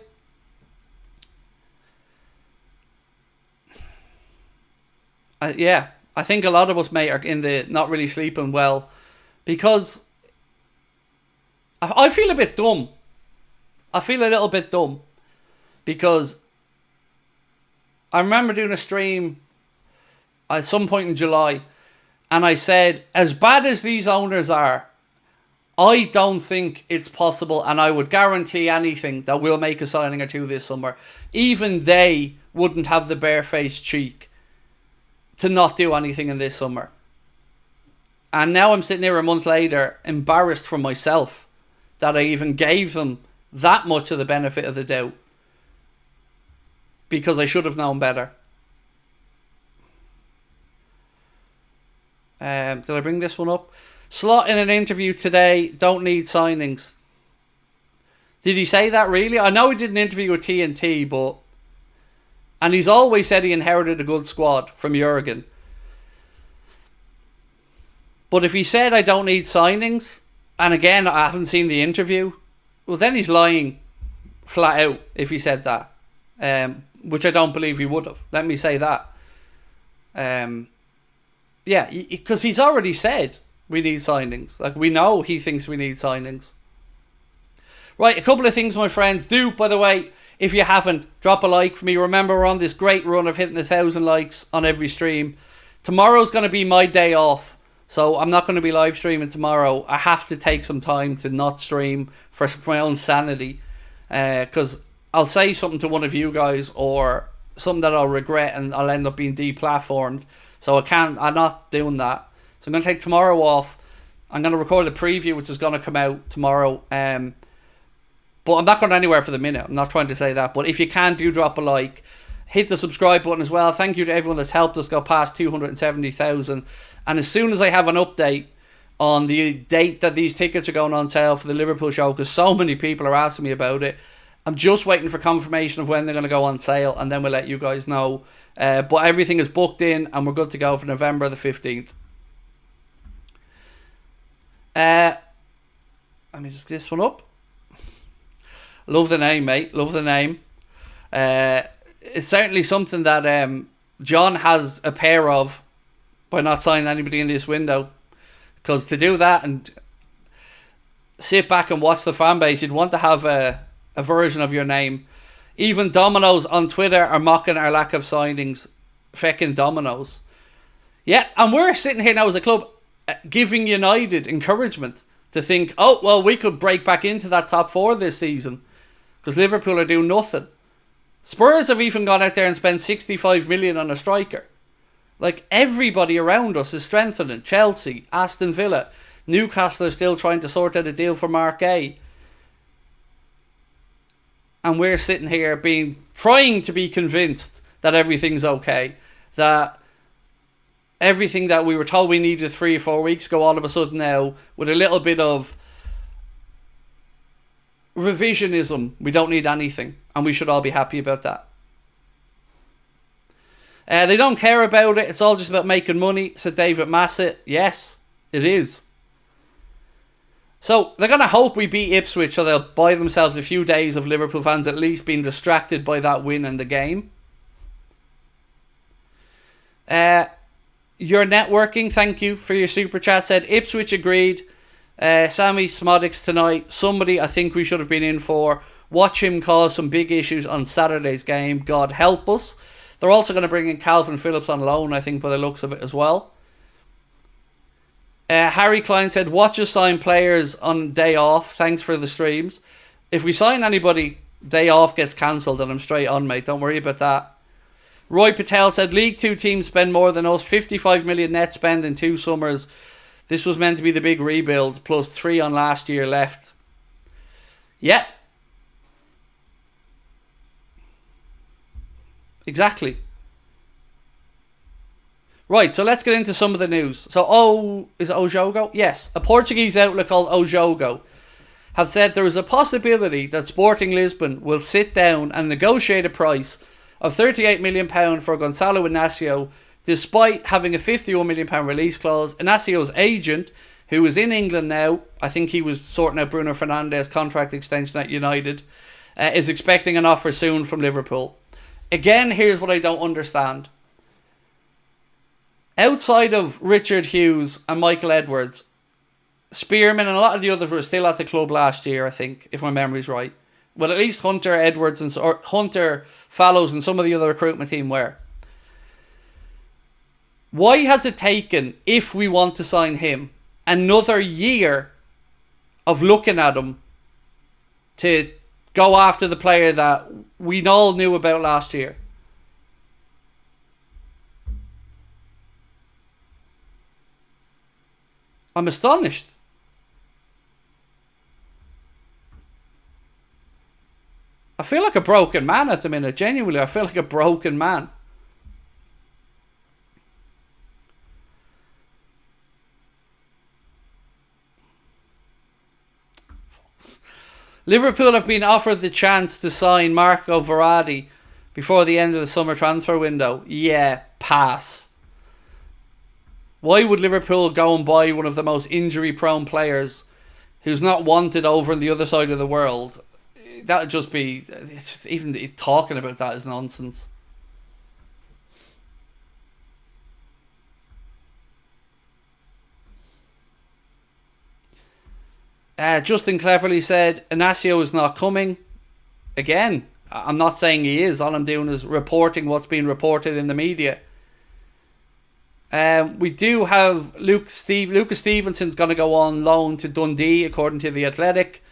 Yeah, I think a lot of us, mate, are in the not really sleeping well because I feel a bit dumb. I feel a little bit dumb because I remember doing a stream at some point in July And I said, as bad as these owners are, I don't think it's possible, and I would guarantee anything that we'll make a signing or two this summer. Even they wouldn't have the barefaced cheek to not do anything in this summer. And now I'm sitting here a month later, embarrassed for myself that I even gave them that much of the benefit of the doubt, because I should have known better. Did I bring this one up? Slot in an interview today, don't need signings. Did he say that really? I know he did an interview with TNT, but... And he's always said he inherited a good squad from Jurgen. But if he said I don't need signings, and again I haven't seen the interview, well then he's lying flat out if he said that. Which I don't believe he would have. Let me say that. Yeah, because he's already said we need signings. Like, we know he thinks we need signings. Right, a couple of things, my friends. Do, by the way, if you haven't, drop a like for me. Remember, we're on this great run of hitting 1,000 likes on every stream. Tomorrow's going to be my day off, so I'm not going to be live streaming tomorrow. I have to take some time to not stream for my own sanity, because I'll say something to one of you guys or something that I'll regret and I'll end up being deplatformed. So I'm not doing that. So I'm going to take tomorrow off. I'm going to record a preview which is going to come out tomorrow. But I'm not going anywhere for the minute. I'm not trying to say that. But if you can, do drop a like. Hit the subscribe button as well. Thank you to everyone that's helped us go past 270,000. And as soon as I have an update on the date that these tickets are going on sale for the Liverpool show, because so many people are asking me about it, I'm just waiting for confirmation of when they're going to go on sale, and then we'll let you guys know. But everything is booked in, and we're good to go for November the 15th. Let me just get this one up. Love the name, mate. Love the name. It's certainly something that John has a pair of by not signing anybody in this window. Because to do that and sit back and watch the fan base, you'd want to have a version of your name. Even Domino's on Twitter are mocking our lack of signings. Feckin' Domino's. Yeah, and we're sitting here now as a club giving United encouragement to think, oh, well, we could break back into that top four this season because Liverpool are doing nothing. Spurs have even gone out there and spent 65 million on a striker. Like, everybody around us is strengthening. Chelsea, Aston Villa, Newcastle are still trying to sort out a deal for Mark A. And we're sitting here trying to be convinced that everything's okay. That everything that we were told we needed 3 or 4 weeks ago, all of a sudden now, with a little bit of revisionism, we don't need anything. And we should all be happy about that. They don't care about it. It's all just about making money, said David Massett. Yes, it is. So they're going to hope we beat Ipswich, so they'll buy themselves a few days of Liverpool fans at least being distracted by that win in the game. Your networking, thank you for your super chat, said Ipswich agreed. Sammy Smodics tonight, somebody I think we should have been in for. Watch him cause some big issues on Saturday's game. God help us. They're also going to bring in Calvin Phillips on loan, I think, by the looks of it as well. Harry Klein said, watch us sign players on day off. Thanks for the streams. If we sign anybody, day off gets cancelled and I'm straight on, mate. Don't worry about that. Roy Patel said, League 2 teams spend more than us. 55 million net spend in 2 summers. This was meant to be the big rebuild, plus 3 on last year left. Yeah. Exactly. Right, so let's get into some of the news. So, is it Ojogo? Yes, a Portuguese outlet called Ojogo have said there is a possibility that Sporting Lisbon will sit down and negotiate a price of £38 million for Gonçalo Inácio, despite having a £51 million release clause. Inácio's agent, who is in England now, I think he was sorting out Bruno Fernandes' contract extension at United, is expecting an offer soon from Liverpool. Again, here's what I don't understand. Outside of Richard Hughes and Michael Edwards, Spearman and a lot of the others were still at the club last year, I think, if my memory's right. Well, at least Hunter Edwards or Hunter Fallows and some of the other recruitment team were. Why has it taken, if we want to sign him, another year of looking at him to go after the player that we all knew about last year? I'm astonished. I feel like a broken man at the minute. Genuinely, I feel like a broken man. Liverpool have been offered the chance to sign Marco Verratti before the end of the summer transfer window. Yeah, pass. Why would Liverpool go and buy one of the most injury-prone players who's not wanted over on the other side of the world? That would just be... even talking about that is nonsense. Justin cleverly said, INACIO is not coming. Again, I'm not saying he is. All I'm doing is reporting what's being reported in the media. We do have Lucas Stevenson's going to go on loan to Dundee, according to The Athletic.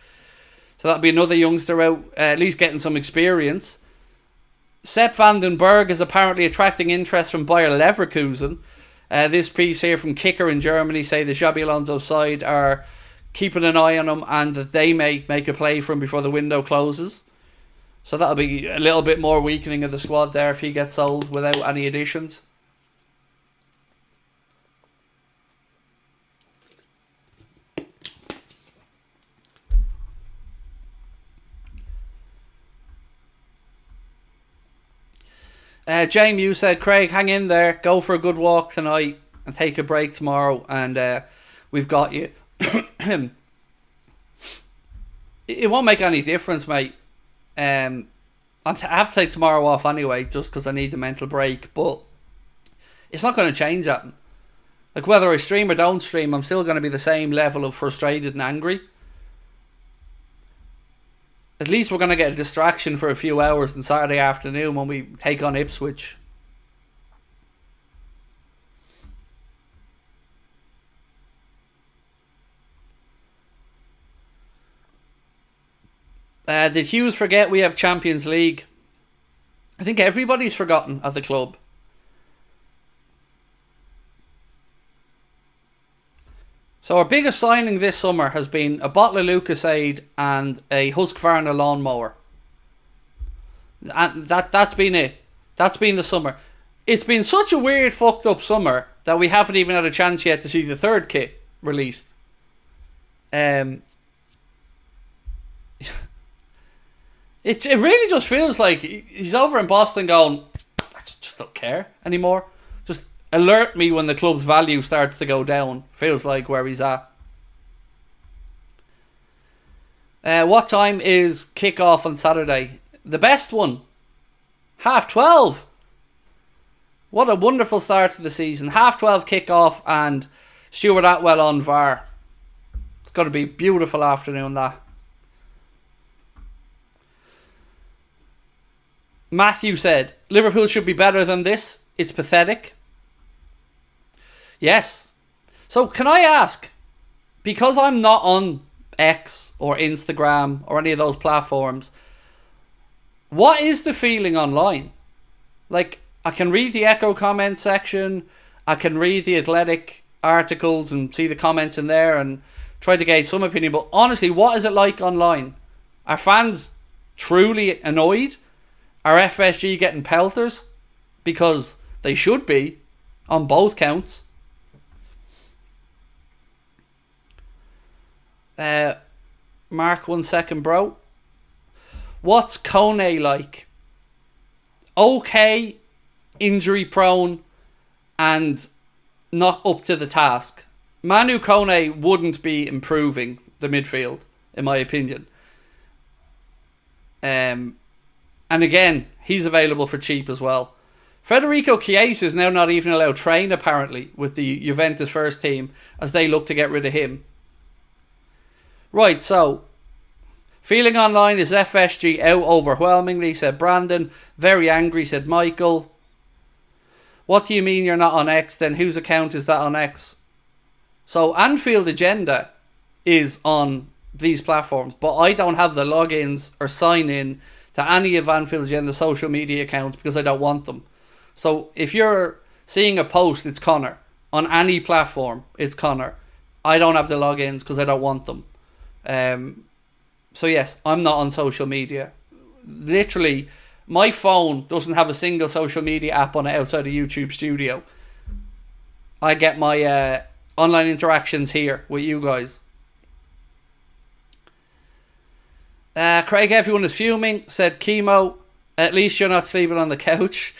So that'll be another youngster out, at least getting some experience. Sepp van den Berg is apparently attracting interest from Bayer Leverkusen. This piece here from Kicker in Germany say the Xabi Alonso side are keeping an eye on him and that they may make a play for him before the window closes. So that'll be a little bit more weakening of the squad there if he gets sold without any additions. James, you said, Craig, hang in there, go for a good walk tonight and take a break tomorrow, and we've got you. It won't make any difference, mate. I have to take tomorrow off anyway, just because I need the mental break, but it's not going to change that. Like, whether I stream or don't stream, I'm still going to be the same level of frustrated and angry. At least we're going to get a distraction for a few hours on Saturday afternoon when we take on Ipswich. Did Hughes forget we have Champions League? I think everybody's forgotten at the club. So our biggest signing this summer has been a bottle of Lucasade and a Husqvarna lawnmower. And that's been it. That's been the summer. It's been such a weird, fucked up summer that we haven't even had a chance yet to see the third kit released. It really just feels like he's over in Boston going, I just don't care anymore. Just alert me when the club's value starts to go down. Feels like where he's at. What time is kick-off on Saturday? The best one. 12:30. What a wonderful start to the season. 12:30 kick-off and Stuart Atwell on VAR. It's going to be a beautiful afternoon, that. Matthew said, Liverpool should be better than this. It's pathetic. Yes. So can I ask, because I'm not on X or Instagram or any of those platforms, what is the feeling online? Like, I can read the Echo comment section, I can read the Athletic articles and see the comments in there and try to gauge some opinion, but honestly, what is it like online? Are fans truly annoyed? Are FSG getting pelters? Because they should be, on both counts. Mark, 1 second, bro. What's Kone like? Okay, injury prone, and not up to the task. Manu Kone wouldn't be improving the midfield, in my opinion. And again, he's available for cheap as well. Federico Chiesa is now not even allowed to train, apparently, with the Juventus first team, as they look to get rid of him. Right, so, feeling online is FSG out overwhelmingly, said Brandon. Very angry, said Michael. What do you mean you're not on X? Then whose account is that on X? So Anfield Agenda is on these platforms, but I don't have the logins or sign in to any of Anfield Agenda social media accounts because I don't want them. So if you're seeing a post, it's Connor. On any platform, it's Connor. I don't have the logins because I don't want them. So yes, I'm not on social media. Literally, my phone doesn't have a single social media app on it outside of YouTube Studio. I get my online interactions here with you guys. Craig, everyone is fuming. Said chemo. At least you're not sleeping on the couch.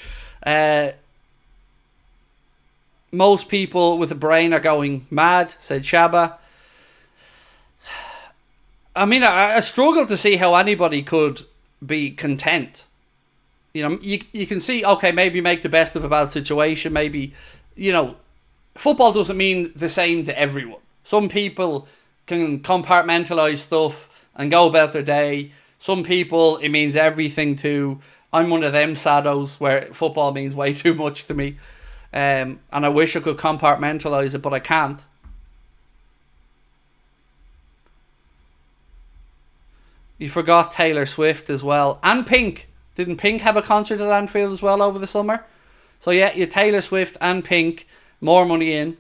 Most people with a brain are going mad. Said Shaba. I mean, I struggle to see how anybody could be content. You know, you can see, okay, maybe make the best of a bad situation. Maybe, you know, football doesn't mean the same to everyone. Some people can compartmentalize stuff and go about their day. Some people, it means everything to. I'm one of them saddos where football means way too much to me. And I wish I could compartmentalize it, but I can't. You forgot Taylor Swift as well. And Pink. Didn't Pink have a concert at Anfield as well over the summer? So yeah, you Taylor Swift and Pink. More money in.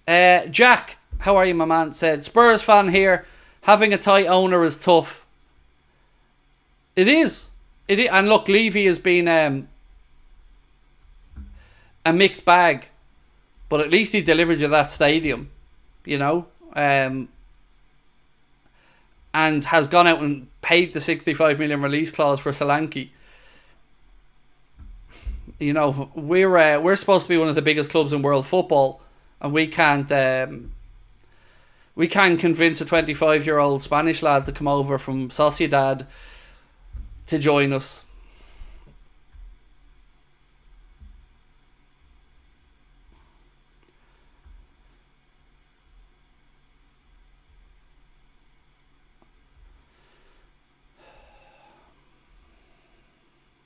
Jack, how are you, my man? Said, Spurs fan here. Having a tight owner is tough. It is. It is. And look, Levy has been a mixed bag. But at least he delivered you that stadium. You know? And has gone out and paid the 65 million release clause for Solanke. You know, we're supposed to be one of the biggest clubs in world football, and we can't convince a 25-year-old Spanish lad to come over from Sociedad to join us.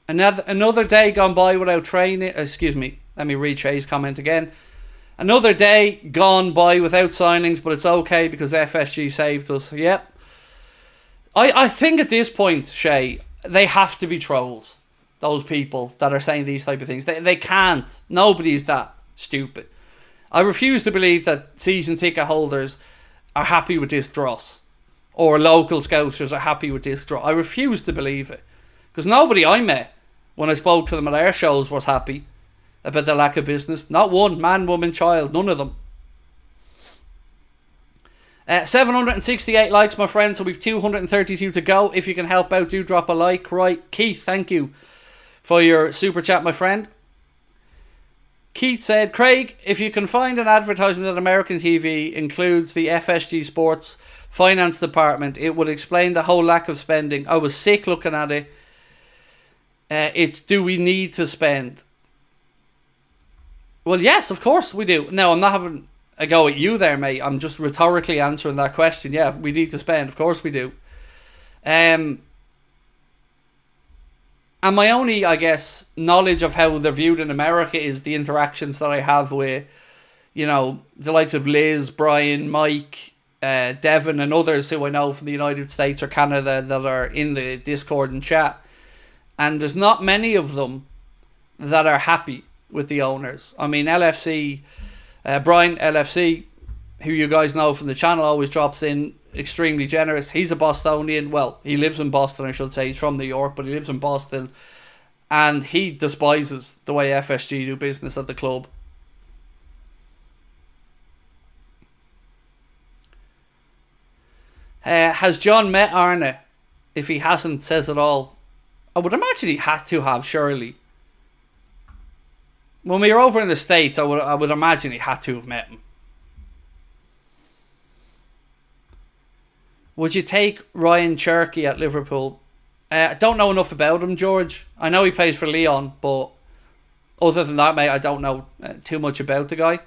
Another day gone by without training. Excuse me. Let me read Shay's comment again. Another day gone by without signings, but it's okay because FSG saved us. Yep. I think at this point, Shay, they have to be trolls. Those people that are saying these type of things. They can't. Nobody's that stupid. I refuse to believe that season ticket holders are happy with this dross. Or local scousers are happy with this draw. I refuse to believe it. Because nobody I met when I spoke to them at our shows was happy about the lack of business. Not one. Man, woman, child. None of them. 768 likes, my friend. So we've 232 to go. If you can help out, do drop a like. Right. Keith, thank you for your super chat, my friend. Keith said, Craig, if you can find an advertisement that American TV includes the FSG Sports Finance Department, it would explain the whole lack of spending. I was sick looking at it. It's do we need to spend? Well, yes, of course we do. Now, I'm not having a go at you there, mate. I'm just rhetorically answering that question. Yeah, we need to spend. Of course we do. And my only, I guess, knowledge of how they're viewed in America is the interactions that I have with, you know, the likes of Liz, Brian, Mike, Devon and others who I know from the United States or Canada that are in the Discord and chat. And there's not many of them that are happy with the owners. I mean, LFC, Brian LFC, who you guys know from the channel, always drops in, extremely generous. He's a Bostonian. Well, he lives in Boston, I should say. He's from New York, but he lives in Boston. And he despises the way FSG do business at the club. Has John met Arne? If he hasn't, says it all. I would imagine he had to have, surely. When we were over in the States, I would imagine he had to have met him. Would you take Ryan Cherky at Liverpool? I don't know enough about him, George. I know he plays for Lyon, but other than that, mate, I don't know too much about the guy.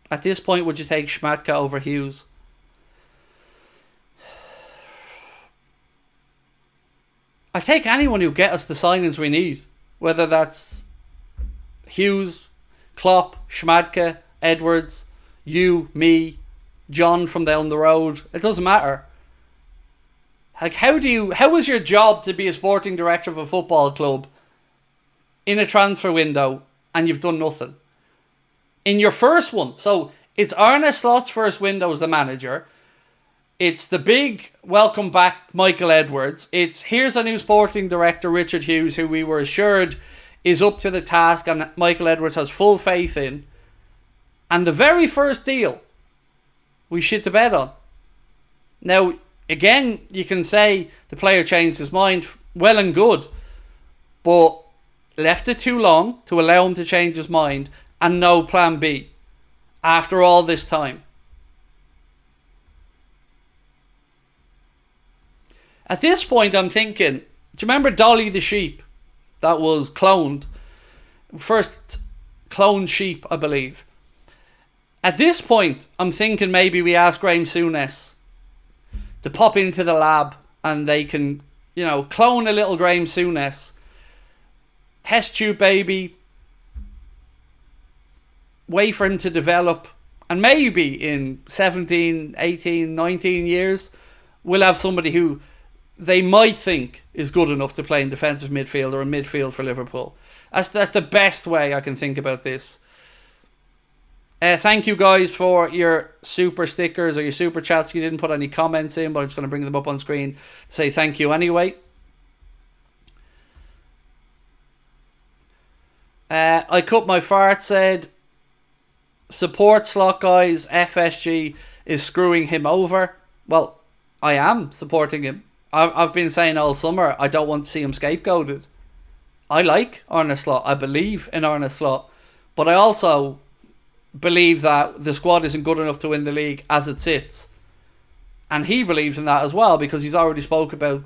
At this point, would you take Schmatka over Hughes? I take anyone who get us the signings we need, whether that's Hughes, Klopp, Schmadtke, Edwards, you, me, John from down the road. It doesn't matter. Like, how is your job to be a sporting director of a football club in a transfer window and you've done nothing? In your first one, so it's Arne Slot's first window as the manager. It's the big welcome back Michael Edwards. It's here's a new sporting director, Richard Hughes, who we were assured is up to the task and Michael Edwards has full faith in. And the very first deal we shit the bed on. Now, again, you can say the player changed his mind. Well and good. But left it too long to allow him to change his mind and no plan B after all this time. At this point, I'm thinking, do you remember Dolly the sheep that was cloned? First cloned sheep, I believe. At this point, I'm thinking maybe we ask Graham Souness to pop into the lab and they can, clone a little Graham Souness. Test tube baby. Wait for him to develop. And maybe in 17, 18, 19 years, we'll have somebody who they might think is good enough to play in defensive midfield or in midfield for Liverpool. That's the best way I can think about this. Thank you guys for your super stickers or your super chats. You didn't put any comments in, but I'm just going to bring them up on screen to say thank you anyway. I cut my fart said, support Slot guys, FSG is screwing him over. Well, I am supporting him. I've been saying all summer I don't want to see him scapegoated. I like Arne Slot. I believe in Arne Slot. But I also believe that the squad isn't good enough to win the league as it sits. And he believes in that as well because he's already spoke about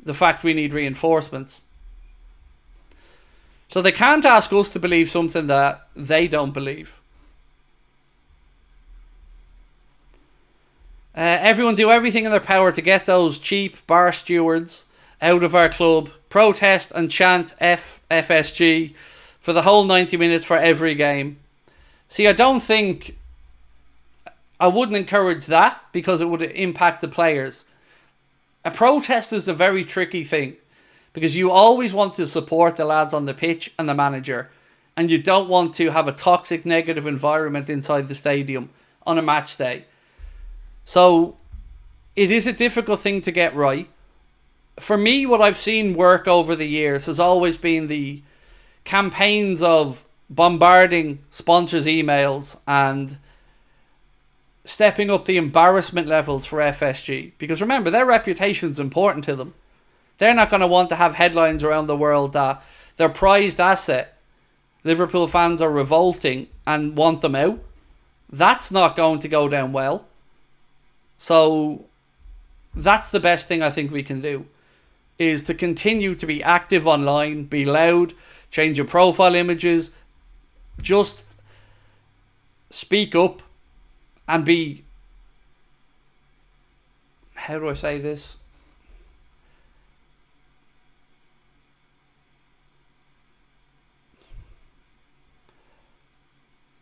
the fact we need reinforcements. So they can't ask us to believe something that they don't believe. Everyone do everything in their power to get those cheap bar stewards out of our club. Protest and chant FSG for the whole 90 minutes for every game. See, I wouldn't encourage that because it would impact the players. A protest is a very tricky thing because you always want to support the lads on the pitch and the manager, and you don't want to have a toxic negative environment inside the stadium on a match day. So it is a difficult thing to get right. For me, what I've seen work over the years has always been the campaigns of bombarding sponsors' emails and stepping up the embarrassment levels for FSG. Because remember, their reputation is important to them. They're not going to want to have headlines around the world that their prized asset, Liverpool fans are revolting and want them out. That's not going to go down well. So that's the best thing I think we can do, is to continue to be active online, be loud, change your profile images, just speak up and be, how do I say this?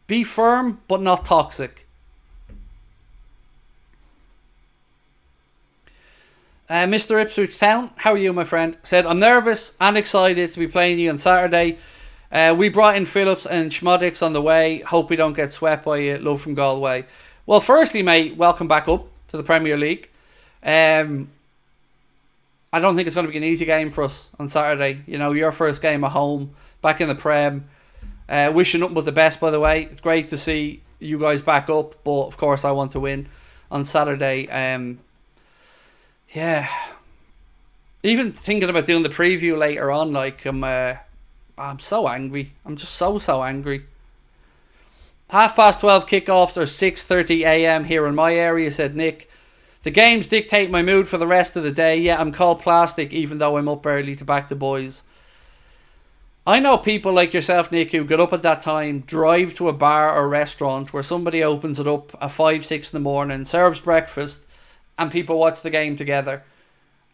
Be firm but not toxic. Mr. Ipswich Town, how are you, my friend? Said, I'm nervous and excited to be playing you on Saturday. We brought in Phillips and Schmadtke on the way. Hope we don't get swept by you. Love from Galway. Well, firstly, mate, welcome back up to the Premier League. I don't think it's going to be an easy game for us on Saturday. You know, your first game at home, back in the Prem. Wishing nothing but the best, by the way. It's great to see you guys back up, but of course I want to win on Saturday. Yeah. Even thinking about doing the preview later on, like, I'm so angry. I'm just so angry. 12:30 kickoffs are 6:30 a.m. here in my area, said Nick. The games dictate my mood for the rest of the day. Yeah, I'm called plastic even though I'm up early to back the boys. I know people like yourself, Nick, who get up at that time, drive to a bar or restaurant where somebody opens it up at 5, 6 in the morning, serves breakfast, and people watch the game together.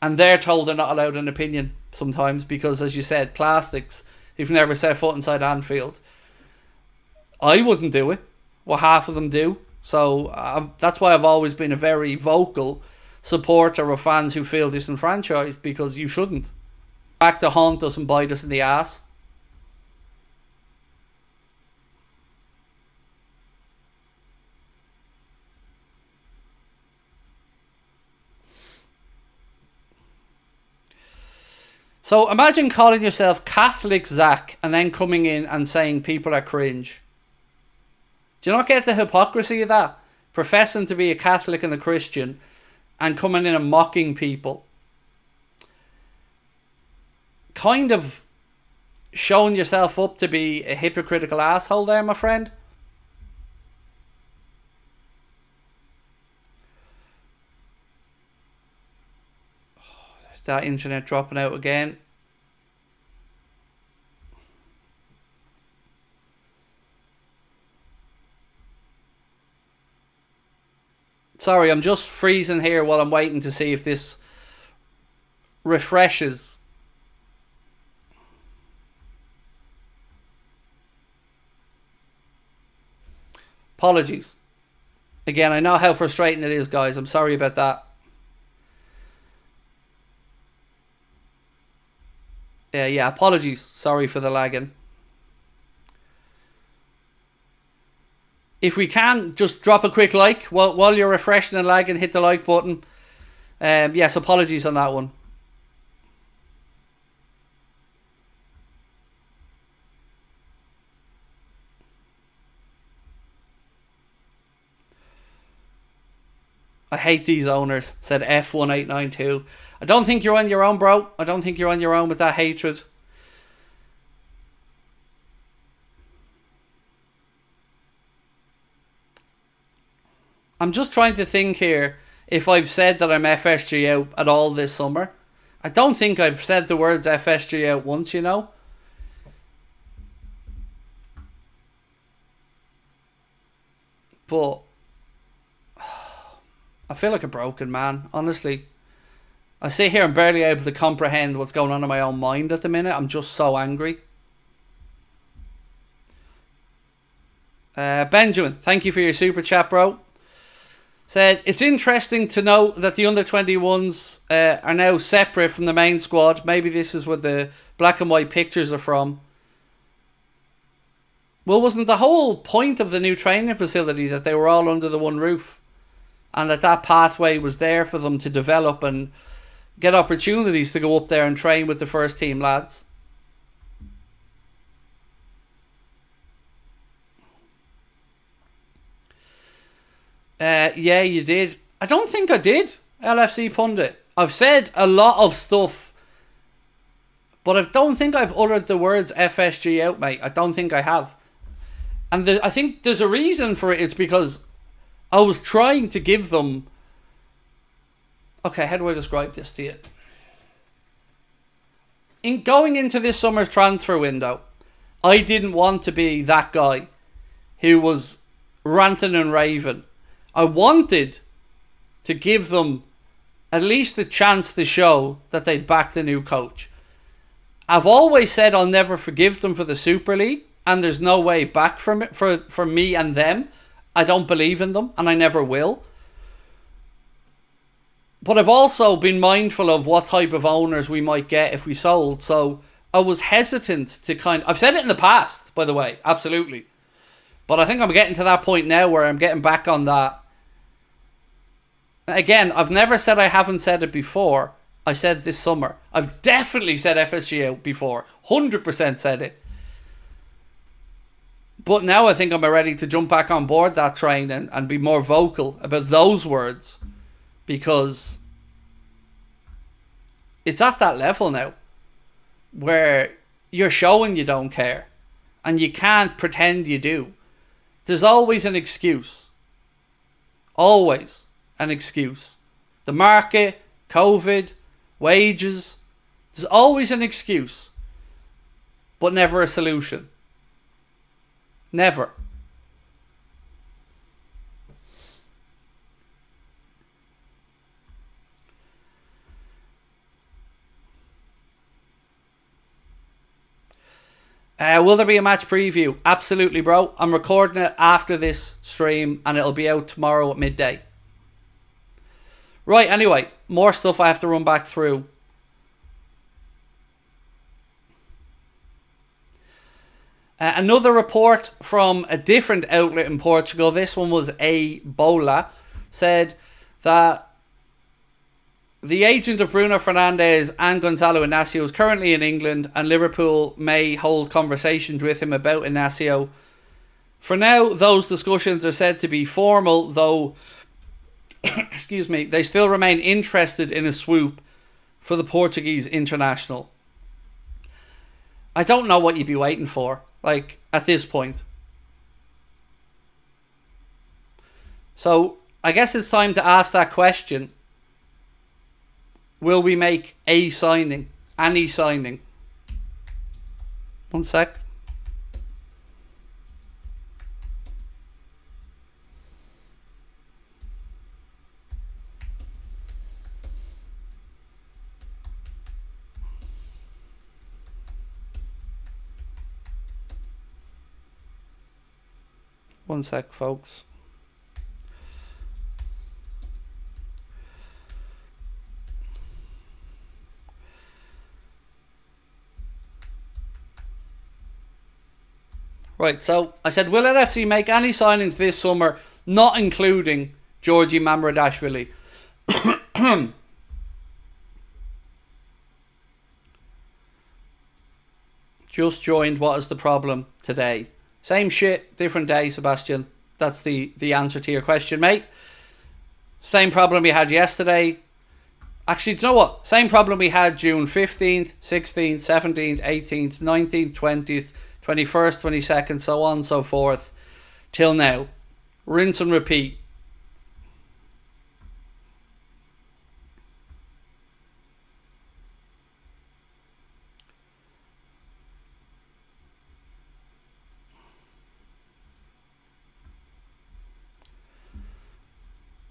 And they're told they're not allowed an opinion sometimes because, as you said, plastics, who've never set foot inside Anfield. I wouldn't do it. Well, half of them do. So that's why I've always been a very vocal supporter of fans who feel disenfranchised, because you shouldn't. Back to haunt us and bite us in the ass. So imagine calling yourself Catholic Zach and then coming in and saying people are cringe. Do you not get the hypocrisy of that? Professing to be a Catholic and a Christian and coming in and mocking people. Kind of showing yourself up to be a hypocritical asshole there, my friend. There's that internet dropping out again. Sorry, I'm just freezing here while I'm waiting to see if this refreshes. Apologies. Again, I know how frustrating it is, guys. I'm sorry about that. Yeah, apologies. Sorry for the lagging. If we can, just drop a quick like while you're refreshing and lagging. Hit the like button. Yes, apologies on that one. I hate these owners, said F1892. I don't think you're on your own, bro. I don't think you're on your own with that hatred. I'm just trying to think here if I've said that I'm FSG out at all this summer. I don't think I've said the words FSG out once, you know. But I feel like a broken man, honestly. I sit here and barely able to comprehend what's going on in my own mind at the minute. I'm just so angry. Benjamin, thank you for your super chat, bro. Said, it's interesting to know that the under-21s are now separate from the main squad. Maybe this is what the black and white pictures are from. Well, wasn't the whole point of the new training facility that they were all under the one roof? And that pathway was there for them to develop and get opportunities to go up there and train with the first team lads. Yeah, you did. I don't think I did, LFC Pundit. I've said a lot of stuff, but I don't think I've uttered the words FSG out, mate. I don't think I have. And I think there's a reason for it. It's because I was trying to give them... Okay, how do I describe this to you? In going into this summer's transfer window, I didn't want to be that guy who was ranting and raving. I wanted to give them at least a chance to show that they'd backed a new coach. I've always said I'll never forgive them for the Super League, and there's no way back from it for me and them. I don't believe in them, and I never will. But I've also been mindful of what type of owners we might get if we sold. So I was hesitant to I've said it in the past, by the way, absolutely. But I think I'm getting to that point now where I'm getting back on that. Again, I've never said I haven't said it before. I said this summer. I've definitely said FSG out before. 100% said it. But now I think I'm ready to jump back on board that train and be more vocal about those words. Because it's at that level now where you're showing you don't care. And you can't pretend you do. There's always an excuse. Always an excuse. The market, COVID, wages. There's always an excuse. But never a solution. Never. Will there be a match preview? Absolutely, bro. I'm recording it after this stream and it'll be out tomorrow at midday. Right, anyway, more stuff I have to run back through. Another report from a different outlet in Portugal, this one was A Bola, said that the agent of Bruno Fernandes and Gonzalo INACIO is currently in England and Liverpool may hold conversations with him about INACIO. For now, those discussions are said to be formal, though excuse me, they still remain interested in a swoop for the Portuguese international. I don't know what you'd be waiting for, like, at this point. So, I guess it's time to ask that question. Will we make a signing? Any signing? One sec. One sec, folks. Right, so I said, will LFC make any signings this summer, not including Georgi Mamradashvili? Just joined. What is the problem today? Same shit, different day, Sebastian. That's the answer to your question, mate. Same problem we had yesterday. Actually, do you know what? Same problem we had June 15th, 16th, 17th, 18th, 19th, 20th, 21st, 22nd, so on and so forth. Till now. Rinse and repeat.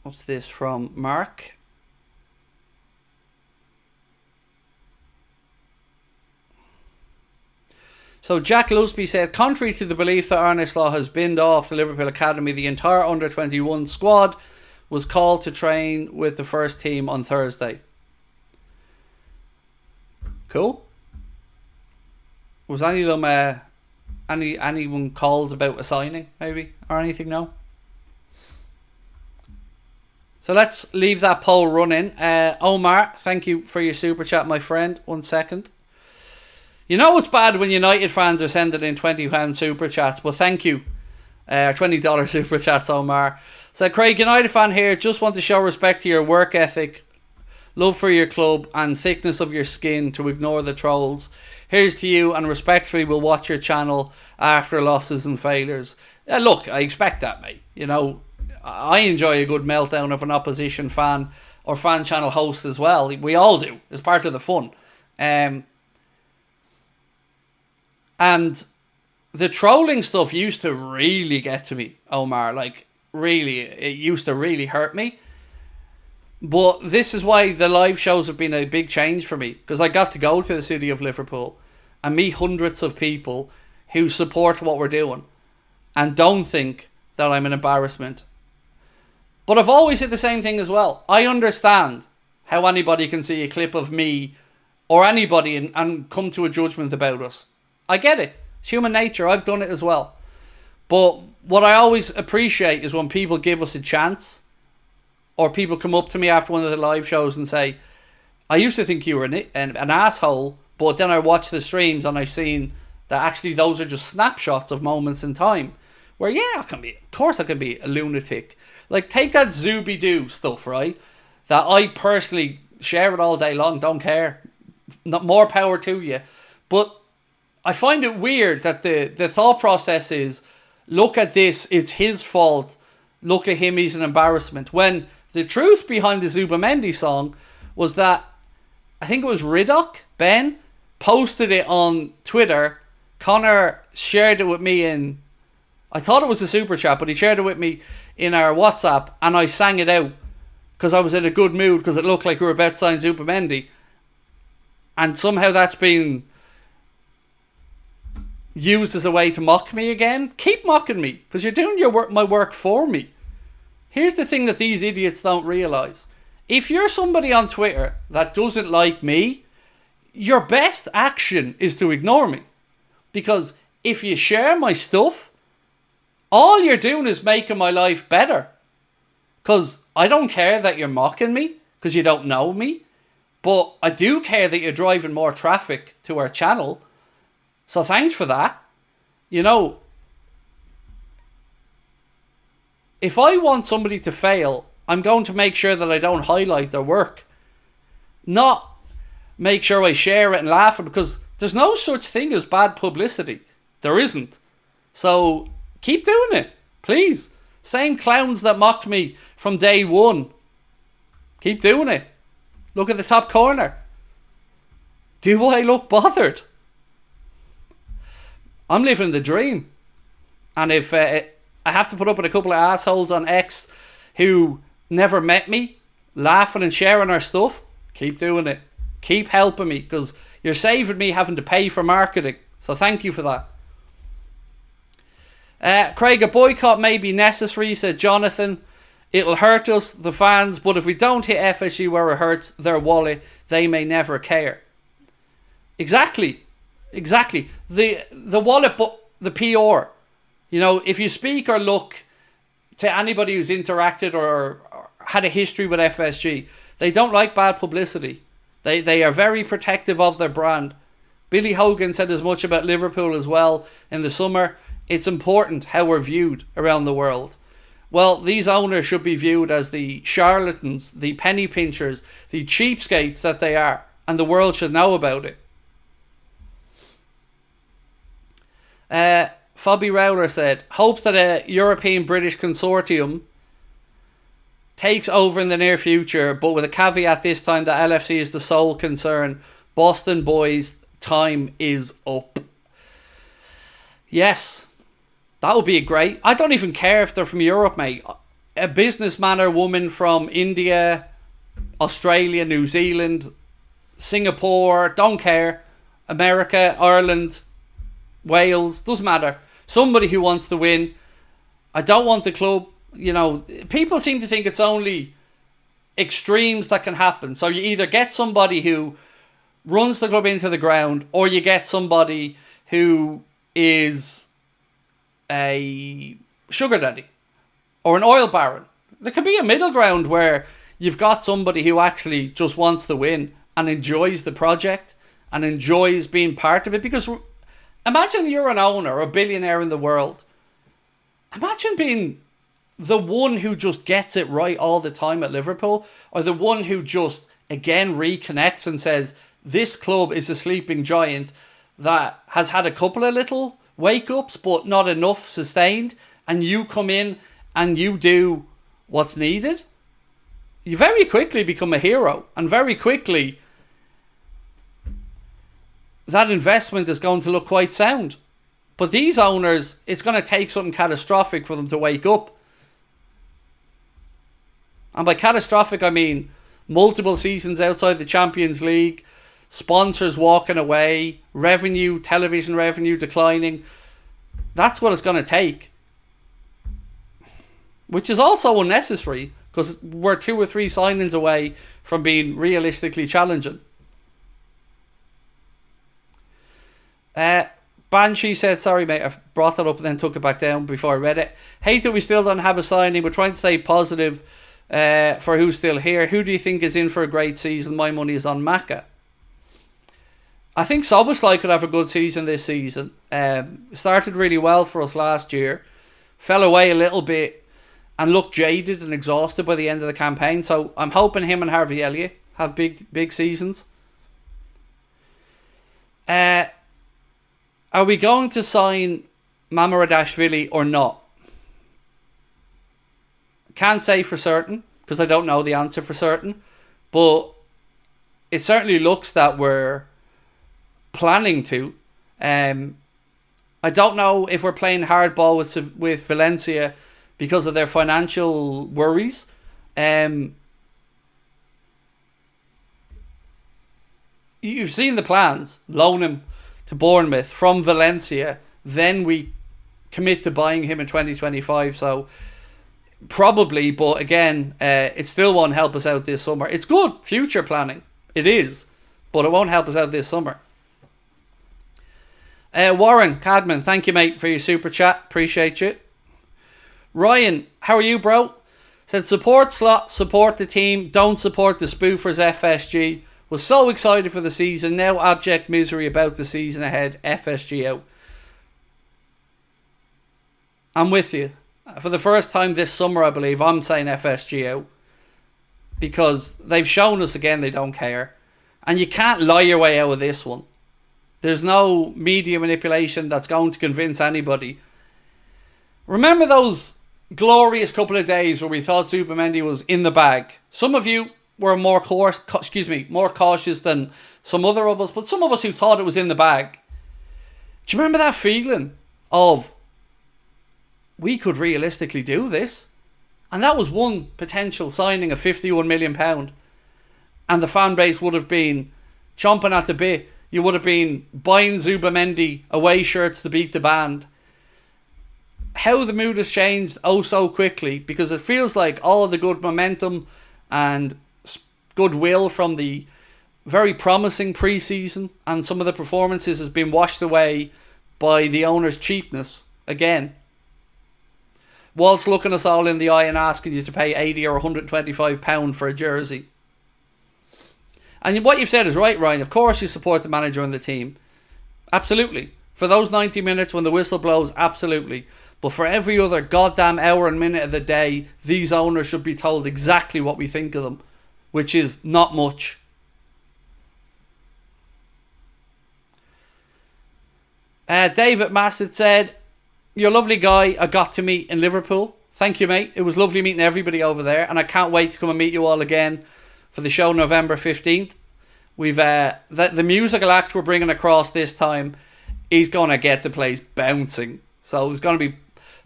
What's this from Mark? So Jack Lusby said, contrary to the belief that Arne Slot has binned off the Liverpool Academy, the entire under-21 squad was called to train with the first team on Thursday. Cool. Was any of them anyone called about a signing, maybe, or anything? No. So let's leave that poll running. Omar, thank you for your super chat, my friend. 1 second. You know it's bad when United fans are sending in £20 super chats, but thank you. $20 super chats, Omar. So Craig, United fan here, just want to show respect to your work ethic, love for your club and thickness of your skin to ignore the trolls. Here's to you, and respectfully will watch your channel after losses and failures. Look, I expect that, mate. You know, I enjoy a good meltdown of an opposition fan or fan channel host as well. We all do. It's part of the fun. And the trolling stuff used to really get to me, Omar. Like, really, it used to really hurt me. But this is why the live shows have been a big change for me. Because I got to go to the city of Liverpool and meet hundreds of people who support what we're doing and don't think that I'm an embarrassment. But I've always said the same thing as well. I understand how anybody can see a clip of me or anybody and come to a judgment about us. I get it. It's human nature. I've done it as well. But what I always appreciate is when people give us a chance, or people come up to me after one of the live shows and say, I used to think you were an asshole, but then I watched the streams and I seen that actually those are just snapshots of moments in time where, yeah, of course I can be a lunatic. Like, take that Zooby-Doo stuff, right? That I personally share it all day long, don't care. Not more power to you. But I find it weird that the thought process is, look at this, it's his fault. Look at him, he's an embarrassment. When the truth behind the Zubamendi song was that, I think it was Riddock, Ben, posted it on Twitter. Connor shared it with me in, I thought it was a super chat, but he shared it with me in our WhatsApp, and I sang it out because I was in a good mood because it looked like we were about to sign Zubamendi. And somehow that's been used as a way to mock me again, keep mocking me, because you're doing my work for me. Here's the thing that these idiots don't realise. If you're somebody on Twitter that doesn't like me, your best action is to ignore me. Because if you share my stuff, all you're doing is making my life better. Because I don't care that you're mocking me, because you don't know me. But I do care that you're driving more traffic to our channel. So thanks for that. You know, if I want somebody to fail, I'm going to make sure that I don't highlight their work. Not make sure I share it and laugh at it, because there's no such thing as bad publicity. There isn't. So keep doing it, please. Same clowns that mocked me from day one. Keep doing it. Look at the top corner. Do I look bothered? I'm living the dream. And if I have to put up with a couple of assholes on X who never met me, laughing and sharing our stuff, keep doing it. Keep helping me, because you're saving me having to pay for marketing. So thank you for that. Craig, a boycott may be necessary, said Jonathan. It'll hurt us, the fans, but if we don't hit FSG where it hurts their wallet, they may never care. Exactly. The wallet, but the PR. You know, if you speak or look to anybody who's interacted or had a history with FSG, they don't like bad publicity. They are very protective of their brand. Billy Hogan said as much about Liverpool as well in the summer. It's important how we're viewed around the world. Well, these owners should be viewed as the charlatans, the penny pinchers, the cheapskates that they are, and the world should know about it. Fabi Rowler said, hopes that a European-British consortium takes over in the near future, but with a caveat this time that LFC is the sole concern. Boston boys, time is up. Yes, that would be great. I don't even care if they're from Europe, mate. A businessman or woman from India, Australia, New Zealand, Singapore, don't care. America, Ireland, Wales, doesn't matter. Somebody who wants to win. I don't want the club. You know, people seem to think it's only extremes that can happen. So you either get somebody who runs the club into the ground, or you get somebody who is a sugar daddy or an oil baron. There could be a middle ground where you've got somebody who actually just wants to win and enjoys the project and enjoys being part of it. Because imagine you're an owner, a billionaire in the world. Imagine being the one who just gets it right all the time at Liverpool, or the one who just again reconnects and says, this club is a sleeping giant that has had a couple of little wake-ups but not enough sustained, and you come in and you do what's needed. You very quickly become a hero, and very quickly that investment is going to look quite sound. But these owners, it's going to take something catastrophic for them to wake up. And by catastrophic, I mean multiple seasons outside the Champions League, sponsors walking away, revenue, television revenue declining. That's what it's going to take. Which is also unnecessary, because we're 2 or 3 signings away from being realistically challenging. Banshee said, sorry mate, I brought that up and then took it back down before I read it. Hate that we still don't have a signing. We're trying to stay positive for who's still here. Who do you think is in for a great season? My money is on Maka. I think Soboslai could have a good season this season. Started really well for us last year. Fell away a little bit and looked jaded and exhausted by the end of the campaign. So I'm hoping him and Harvey Elliott have big seasons. Are we going to sign Mamaradashvili or not? Can't say for certain, because I don't know the answer for certain. But it certainly looks that we're planning to. I don't know if we're playing hardball with Valencia because of their financial worries. You've seen the plans. Loan him to Bournemouth from Valencia, then we commit to buying him in 2025. So probably, but again, it still won't help us out this summer. It's good future planning, it is, but it won't help us out this summer. Warren Cadman, thank you, mate, for your super chat. Appreciate you. Ryan, how are you, bro? Said, support Slot, support the team, don't support the spoofers FSG. Was so excited for the season, now abject misery about the season ahead. FSG out. I'm with you. For the first time this summer, I believe, I'm saying FSG out. Because they've shown us again they don't care. And you can't lie your way out of this one. There's no media manipulation that's going to convince anybody. Remember those glorious couple of days where we thought Zubimendi was in the bag? Some of you were more cautious than some other of us, but some of us who thought it was in the bag. Do you remember that feeling of, we could realistically do this? And that was one potential signing of £51 million. And the fan base would have been chomping at the bit. You would have been buying Zubimendi away shirts to beat the band. How the mood has changed oh so quickly, because it feels like all of the good momentum and goodwill from the very promising pre-season and some of the performances has been washed away by the owner's cheapness again. Whilst looking us all in the eye and asking you to pay £80 or £125 for a jersey. And what you've said is right, Ryan. Of course you support the manager and the team. Absolutely. For those 90 minutes when the whistle blows, absolutely. But for every other goddamn hour and minute of the day, these owners should be told exactly what we think of them, which is not much. David Massett said, you're a lovely guy I got to meet in Liverpool. Thank you, mate. It was lovely meeting everybody over there, and I can't wait to come and meet you all again for the show November 15th. We've the musical act we're bringing across this time, he's going to get the place bouncing. So there's going to be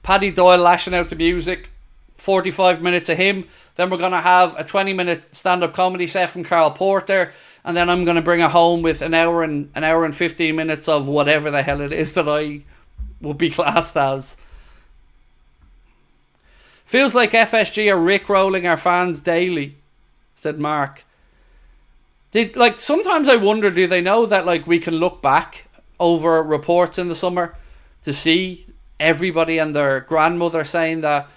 Paddy Doyle lashing out the music, 45 minutes of him. Then we're going to have a 20-minute stand-up comedy set from Carl Porter. And then I'm going to bring it home with an hour and 15 minutes of whatever the hell it is that I will be classed as. Feels like FSG are rickrolling our fans daily, said Mark. Sometimes I wonder, do they know that we can look back over reports in the summer to see everybody and their grandmother saying that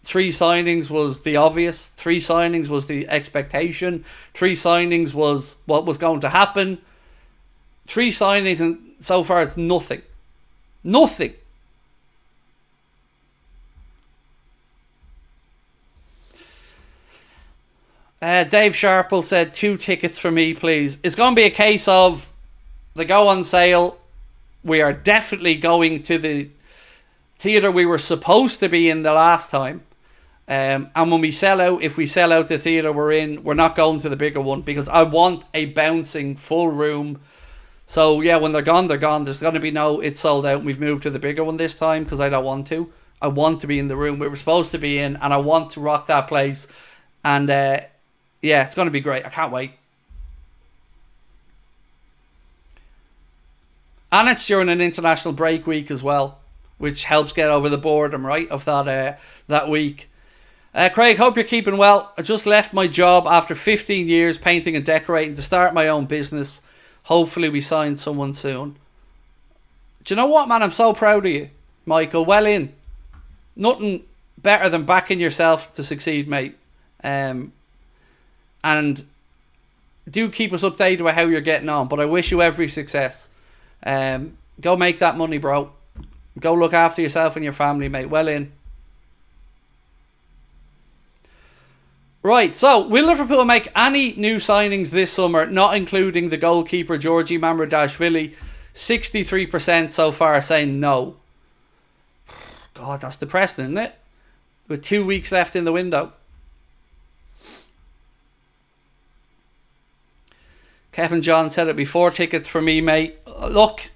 3 signings was the obvious, 3 signings was the expectation, 3 signings was what was going to happen, 3 signings, and so far it's nothing. Nothing. Dave Sharple said 2 tickets for me, please. It's going to be a case of they go on sale. We are definitely going to the theatre we were supposed to be in the last time. And when we sell out, if we sell out the theatre we're in, we're not going to the bigger one because I want a bouncing full room. So yeah, when they're gone, they're gone. There's going to be no, it's sold out and we've moved to the bigger one this time because I don't want to. I want to be in the room we were supposed to be in and I want to rock that place. And yeah, it's going to be great. I can't wait. And it's during an international break week as well, which helps get over the boredom, right, of that week. Craig, hope you're keeping well. I just left my job after 15 years painting and decorating to start my own business. Hopefully we sign someone soon. Do you know what, man? I'm so proud of you, Michael. Well in. Nothing better than backing yourself to succeed, mate. And do keep us updated with how you're getting on. But I wish you every success. Go make that money, bro. Go look after yourself and your family, mate. Well in. Right, so will Liverpool make any new signings this summer, not including the goalkeeper Georgi Mamardashvili? 63% so far saying no. God, that's depressing, isn't it? With 2 weeks left in the window. Kevin John said it before, tickets for me, mate. Look,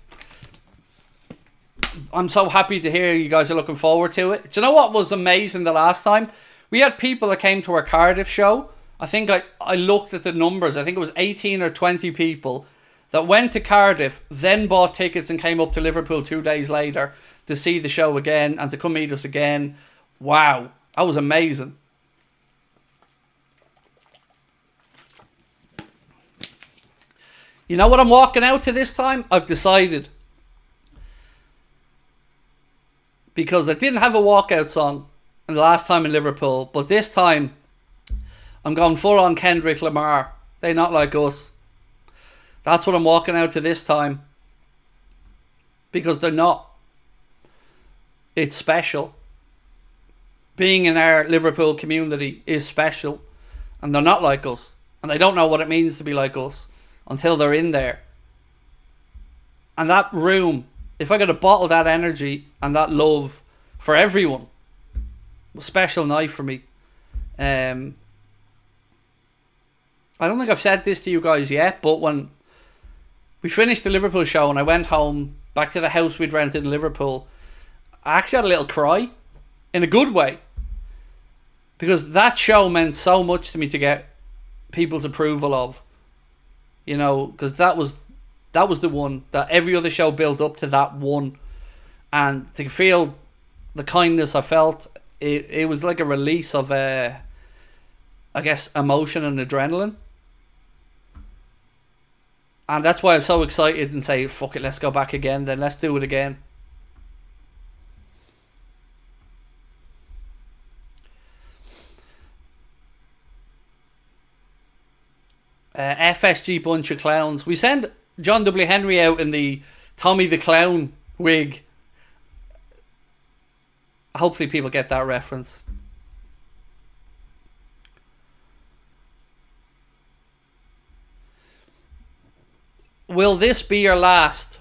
I'm so happy to hear you guys are looking forward to it. Do you know what was amazing the last time? We had people that came to our Cardiff show. I think I looked at the numbers. I think it was 18 or 20 people that went to Cardiff, then bought tickets and came up to Liverpool 2 days later to see the show again and to come meet us again. Wow, that was amazing. You know what I'm walking out to this time? I've decided. Because I didn't have a walkout song the last time in Liverpool, but this time I'm going full on Kendrick Lamar. They Not Like Us. That's what I'm walking out to this time. Because they're not. It's special. Being in our Liverpool community is special. And they're not like us. And they don't know what it means to be like us until they're in there. And that room, if I could have bottled that energy and that love for everyone, it was a special night for me. I don't think I've said this to you guys yet, but when we finished the Liverpool show and I went home back to the house we'd rented in Liverpool, I actually had a little cry in a good way, because that show meant so much to me to get people's approval of, you know, because that was the one that every other show built up to, that one, and to feel the kindness I felt, it was like a release of I guess emotion and adrenaline. And that's why I'm so excited and say, fuck it, let's go back again then. Let's do it again. FSG bunch of clowns. We send John W. Henry out in the Tommy the Clown wig. Hopefully people get that reference. Will this be your last?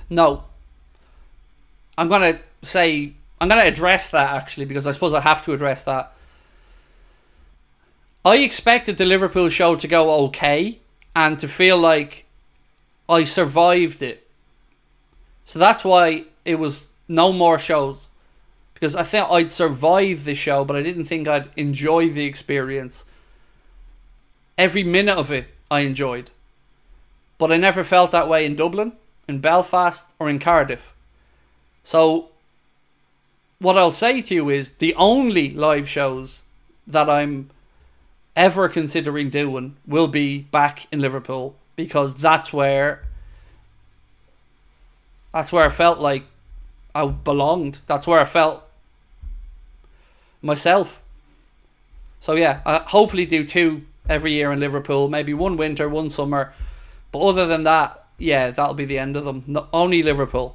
No. I'm going to address that actually, because I suppose I have to address that. I expected the Liverpool show to go okay and to feel like I survived it. So that's why it was no more shows. Because I thought I'd survive the show, but I didn't think I'd enjoy the experience. Every minute of it I enjoyed. But I never felt that way in Dublin, in Belfast, or in Cardiff. So what I'll say to you is the only live shows that I'm ever considering doing will be back in Liverpool, because that's where I felt like I belonged. That's where I felt myself. So yeah, I hopefully do 2 every year in Liverpool, maybe 1 winter, 1 summer, but other than that, yeah, that'll be the end of them. No, only Liverpool.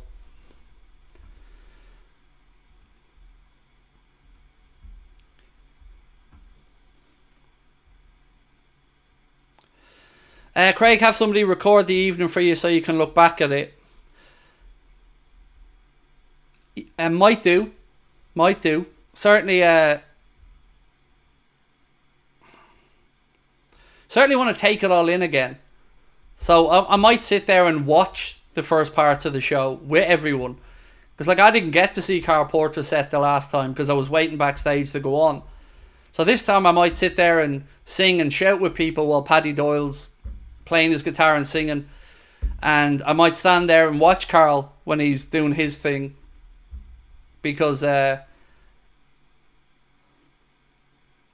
Craig, have somebody record the evening for you so you can look back at it. Might do. Certainly want to take it all in again. So I might sit there and watch the first parts of the show with everyone. Because like I didn't get to see Carl Porter's set the last time because I was waiting backstage to go on. So this time I might sit there and sing and shout with people while Paddy Doyle's playing his guitar and singing. And I might stand there and watch Carl when he's doing his thing. Because it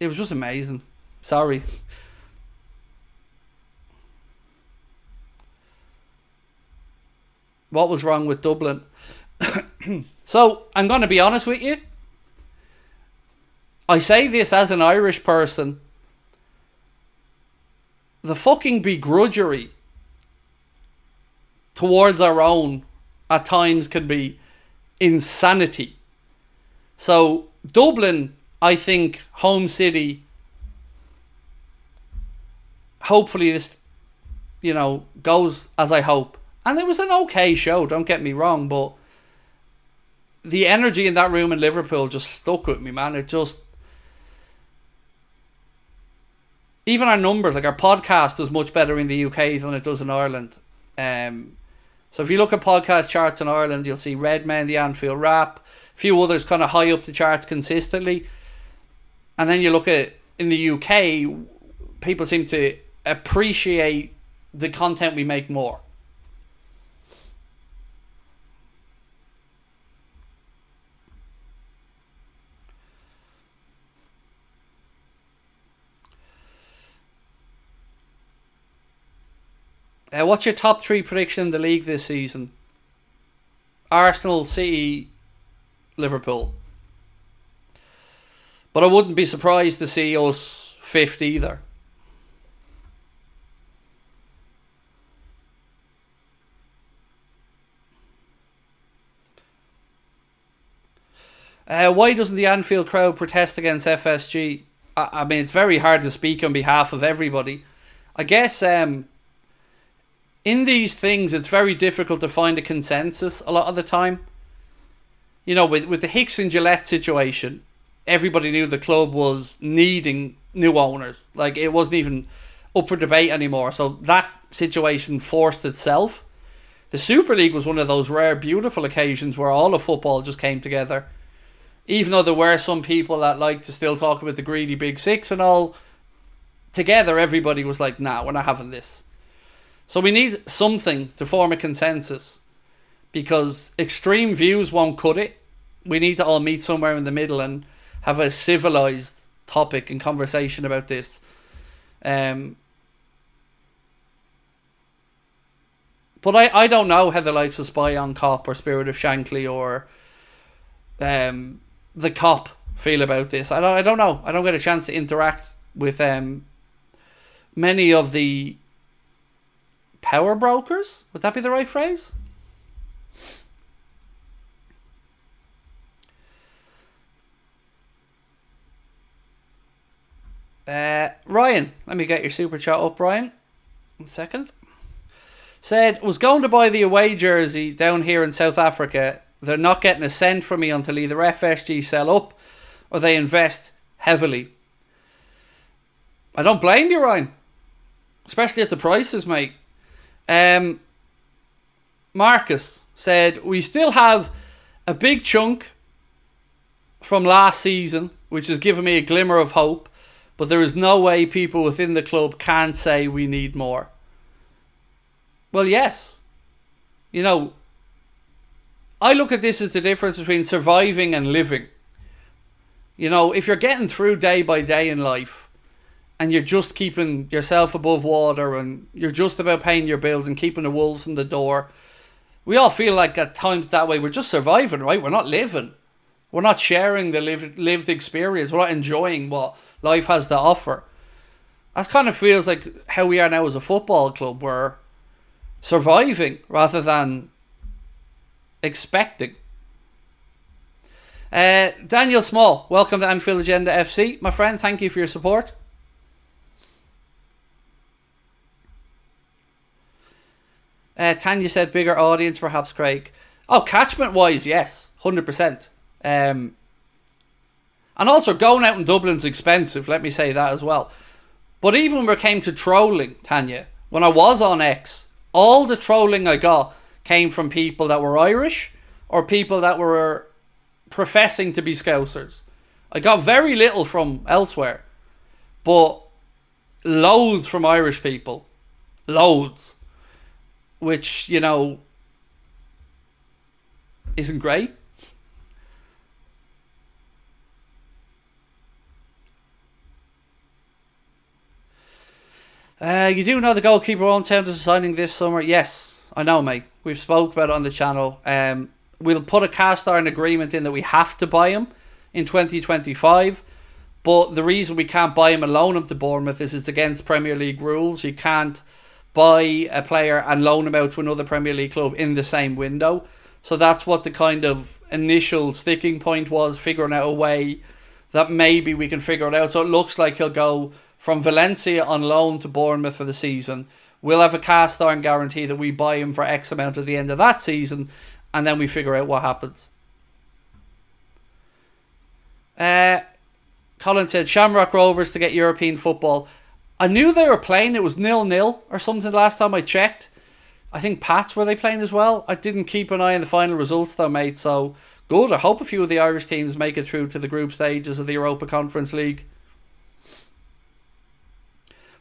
was just amazing. Sorry. What was wrong with Dublin? So, I'm going to be honest with you. I say this as an Irish person. The fucking begrudgery towards our own at times can be insanity. So, Dublin, I think, home city, hopefully this, goes as I hope. And it was an okay show, don't get me wrong, but the energy in that room in Liverpool just stuck with me, man. It just... Even our numbers, like our podcast does much better in the UK than it does in Ireland. So if you look at podcast charts in Ireland, you'll see Redmen, the Anfield Rap, a few others kind of high up the charts consistently. And then you look at in the UK, people seem to appreciate the content we make more. What's your top 3 prediction in the league this season? Arsenal, City, Liverpool. But I wouldn't be surprised to see us 5th either. Why doesn't the Anfield crowd protest against FSG? I mean, it's very hard to speak on behalf of everybody. I guess in these things, it's very difficult to find a consensus a lot of the time. You know, with the Hicks and Gillette situation, everybody knew the club was needing new owners. Like, it wasn't even up for debate anymore. So that situation forced itself. The Super League was one of those rare, beautiful occasions where all of football just came together. Even though there were some people that like to still talk about the greedy Big Six and all, together everybody was like, nah, we're not having this. So we need something to form a consensus, because extreme views won't cut it. We need to all meet somewhere in the middle and have a civilized topic and conversation about this. But I don't know how the likes of Spy on Cop or Spirit of Shankly or the Cop feel about this. I don't know. I don't get a chance to interact with many of the power brokers. Would that be the right phrase? Ryan, let me get your super chat up, Ryan. 1 second. Said, was going to buy the away jersey down here in South Africa. They're not getting a cent from me until either FSG sell up or they invest heavily. I don't blame you, Ryan. Especially at the prices, mate. Marcus said, we still have a big chunk from last season, which has given me a glimmer of hope, but there is no way people within the club can say we need more. Well, yes. You know, I look at this as the difference between surviving and living. You know, if you're getting through day by day in life and you're just keeping yourself above water and you're just about paying your bills and keeping the wolves from the door, we all feel like at times that way. We're just surviving, right? We're not living. We're not sharing the lived experience. We're not enjoying what life has to offer. That kind of feels like how we are now as a football club. We're surviving rather than expecting. Daniel Small, welcome to Anfield Agenda FC. My friend, thank you for your support. Tanya said bigger audience, perhaps, Craig. Oh, catchment wise, yes, 100%. And also going out in Dublin's expensive, let me say that as well. But even when it came to trolling, Tanya, when I was on X, all the trolling I got came from people that were Irish or people that were professing to be Scousers. I got very little from elsewhere, but loads from Irish people. Loads. Which, you know, isn't great. You do know the goalkeeper on town is signing this summer? Yes, I know, mate. We've spoke about it on the channel. We'll put a cast iron agreement in that we have to buy him in 2025. But the reason we can't buy him and loan him to Bournemouth is it's against Premier League rules. You can't buy a player and loan him out to another Premier League club in the same window. So that's what the kind of initial sticking point was, figuring out a way that maybe we can figure it out. So it looks like he'll go from Valencia on loan to Bournemouth for the season. We'll have a cast iron guarantee that we buy him for X amount at the end of that season, and then we figure out what happens. Colin said Shamrock Rovers to get European football. I knew they were playing. It was 0-0 or something last time I checked. I think Pats were they playing as well. I didn't keep an eye on the final results though, mate. So good. I hope a few of the Irish teams make it through to the group stages of the Europa Conference League.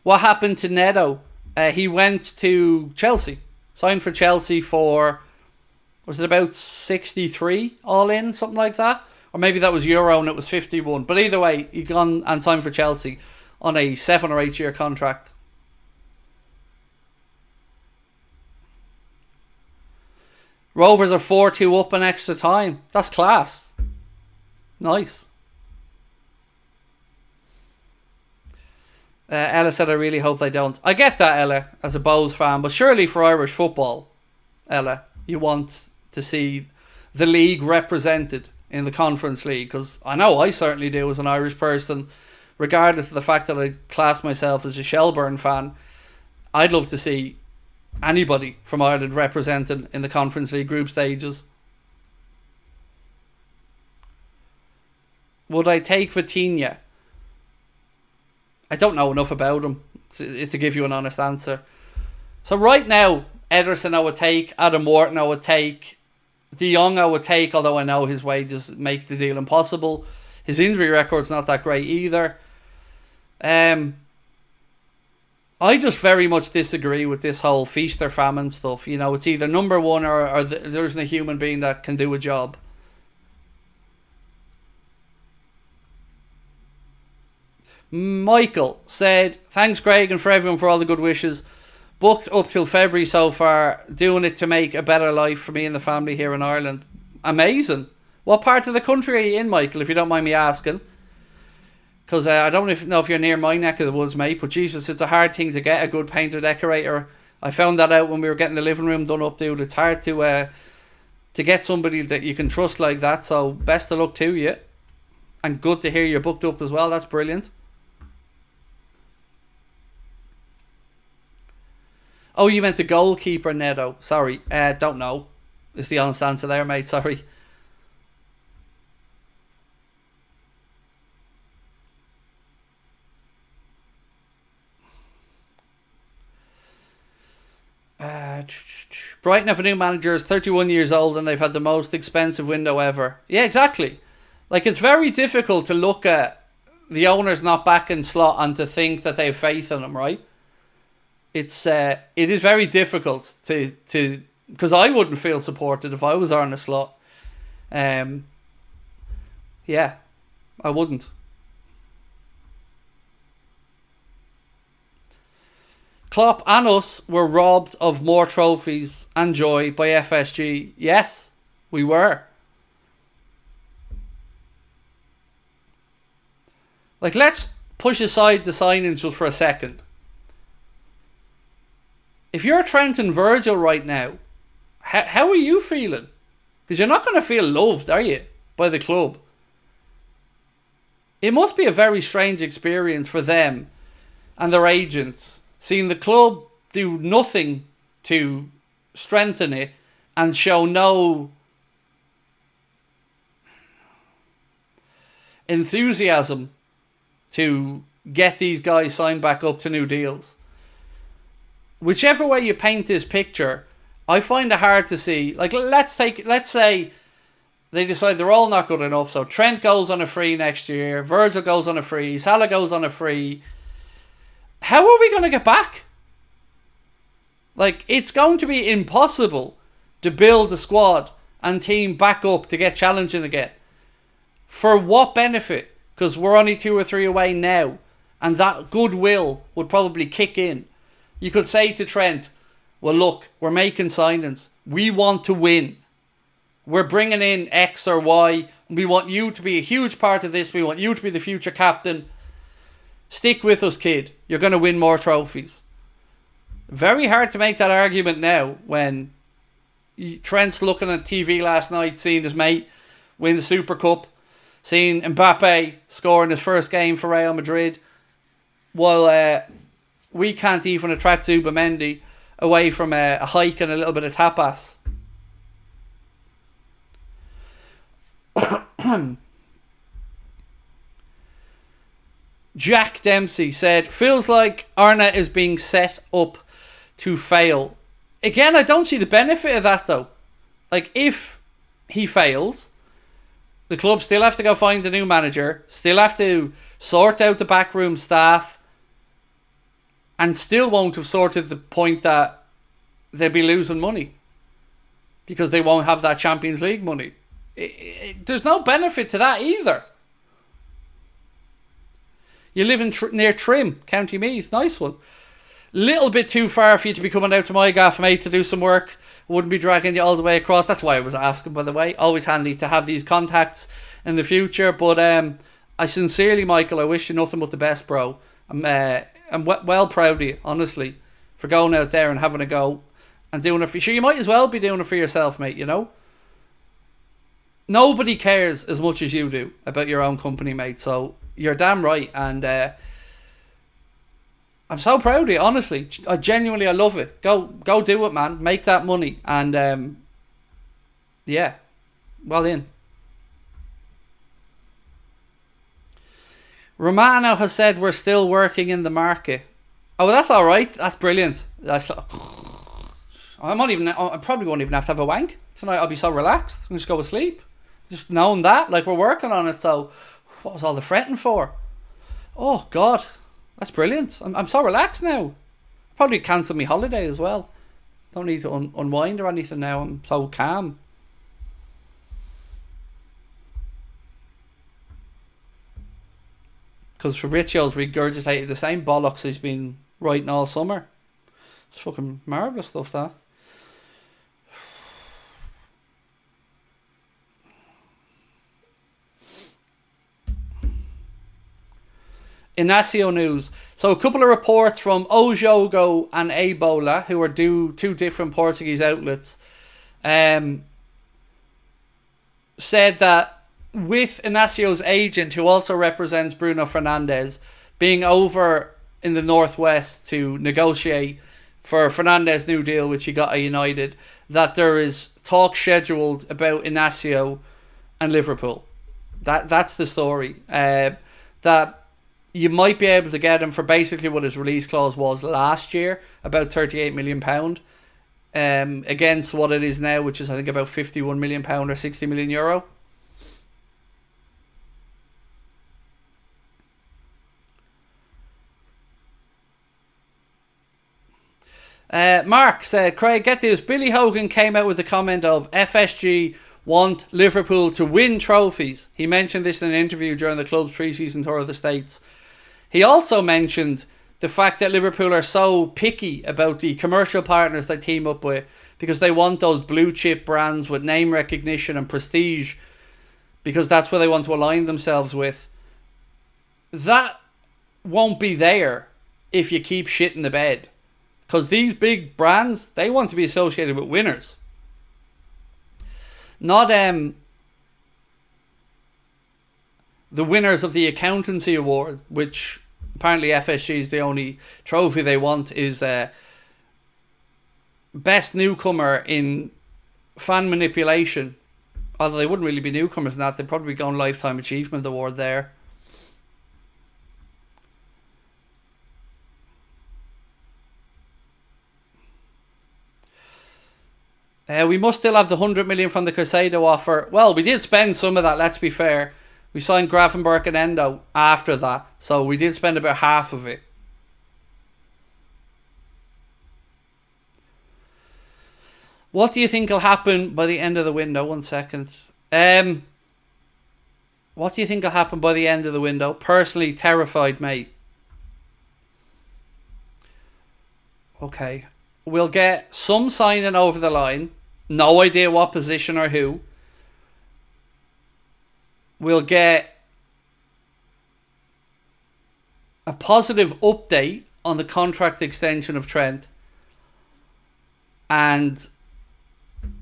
What happened to Neto? He went to Chelsea, signed for Chelsea for, was it about 63 all in, something like that? Or maybe that was Euro and it was 51. But either way, he gone and signed for Chelsea on a 7 or 8 year contract. Rovers are 4-2 up in extra time. That's class. Nice. Ella said, I really hope they don't. I get that, Ella, as a Bows fan, but surely for Irish football, Ella, you want to see the league represented in the Conference League, because I know I certainly do as an Irish person, regardless of the fact that I class myself as a Shelburne fan. I'd love to see anybody from Ireland represented in the Conference League group stages. Would I take Vitinha? I don't know enough about him to give you an honest answer. So right now, Ederson I would take, Adam Wharton I would take, De Jong I would take, although I know his wages make the deal impossible. His injury record's not that great either. I just very much disagree with this whole feast or famine stuff. You know, it's either number one or there isn't a human being that can do a job. Michael said, thanks Craig and for everyone for all the good wishes. Booked up till February so far, doing it to make a better life for me and the family here in Ireland. Amazing. What part of the country are you in, Michael, if you don't mind me asking? Because I don't know if you're near my neck of the woods, mate, but Jesus, it's a hard thing to get a good painter decorator. I found that out when we were getting the living room done up, dude. It's hard to get somebody that you can trust like that, so best of luck to you. And good to hear you're booked up as well, that's brilliant. Oh, you meant the goalkeeper, Neto. Sorry, don't know. Is the honest answer there, mate. Sorry. Brighton have a new manager, is 31 years old, and they've had the most expensive window ever. Yeah, exactly. Like, it's very difficult to look at the owners not back in slot and to think that they have faith in them, right? It is very difficult to because I wouldn't feel supported if I was on a slot. Yeah, I wouldn't. Klopp and us were robbed of more trophies and joy by FSG. Yes, we were. Like, let's push aside the signings just for a second. If you're Trent and Virgil right now, how are you feeling? Because you're not going to feel loved, are you, by the club? It must be a very strange experience for them and their agents, seeing the club do nothing to strengthen it and show no enthusiasm to get these guys signed back up to new deals. Whichever way you paint this picture, I find it hard to see. Like, let's say they decide they're all not good enough. So Trent goes on a free next year, Virgil goes on a free, Salah goes on a free. How are we going to get back? Like, it's going to be impossible to build the squad and team back up to get challenging again. For what benefit? Because we're only 2 or 3 away now, and that goodwill would probably kick in. You could say to Trent, well, look, we're making signings. We want to win. We're bringing in X or Y. We want you to be a huge part of this. We want you to be the future captain. Stick with us, kid. You're going to win more trophies. Very hard to make that argument now when Trent's looking at TV last night, seeing his mate win the Super Cup, seeing Mbappe scoring his first game for Real Madrid, while we can't even attract Zubamendi away from a hike and a little bit of tapas. Jack Dempsey said, feels like Arna is being set up to fail. Again, I don't see the benefit of that though. Like, if he fails, the club still have to go find a new manager, still have to sort out the backroom staff. and still won't have sorted the point that they'll be losing money because they won't have that Champions League money. There's no benefit to that either. You live in near Trim, County Meath, nice one. Little bit too far for you to be coming out to my gaff, mate, to do some work. Wouldn't be dragging you all the way across. That's why I was asking, by the way. Always handy to have these contacts in the future. But I sincerely, Michael, I wish you nothing but the best, bro. I'm well proud of you, honestly, for going out there and having a go and doing it for you. Sure, you might as well be doing it for yourself, mate, you know? Nobody cares as much as you do about your own company, mate. So you're damn right. And I'm so proud of you, honestly. I love it. Go do it, man. Make that money. And yeah, well in. Romano has said we're still working in the market. Oh, well, that's all right. That's brilliant. I probably won't even have to have a wank tonight. I'll be so relaxed. I'll just go to sleep. Just knowing that, like, we're working on it. So what was all the fretting for? Oh God, that's brilliant. I'm so relaxed now. Probably cancel my holiday as well. Don't need to unwind or anything now. I'm so calm. Because Fabrizio's regurgitated the same bollocks he's been writing all summer. It's fucking marvellous stuff, that. INACIO news. So a couple of reports from Ojogo and Ebola, who are two different Portuguese outlets, said that with INACIO's agent, who also represents Bruno Fernandes, being over in the northwest to negotiate for Fernandes' new deal, which he got at United, that there is talk scheduled about INACIO and Liverpool. That's the story. That you might be able to get him for basically what his release clause was last year, about £38 million, against what it is now, which is I think about £51 million or €60 million. Mark said, Craig, get this. Billy Hogan came out with a comment of FSG want Liverpool to win trophies. He mentioned this in an interview during the club's pre-season tour of the States. He also mentioned the fact that Liverpool are so picky about the commercial partners they team up with because they want those blue chip brands with name recognition and prestige because that's where they want to align themselves with. That won't be there if you keep shit in the bed. Because these big brands, they want to be associated with winners. Not the winners of the accountancy award, which apparently FSG is the only trophy they want, is best newcomer in fan manipulation. Although they wouldn't really be newcomers in that, they'd probably be going lifetime achievement award there. We must still have the 100 million from the Caicedo offer. Well, we did spend some of that, let's be fair. We signed Gravenberch and Endo after that, so we did spend about half of it. What do you think will happen by the end of the window? 1 second. What do you think will happen by the end of the window? Personally, terrified, mate. Okay. We'll get some signing over the line. No idea what position or who. We'll get a positive update on the contract extension of Trent. And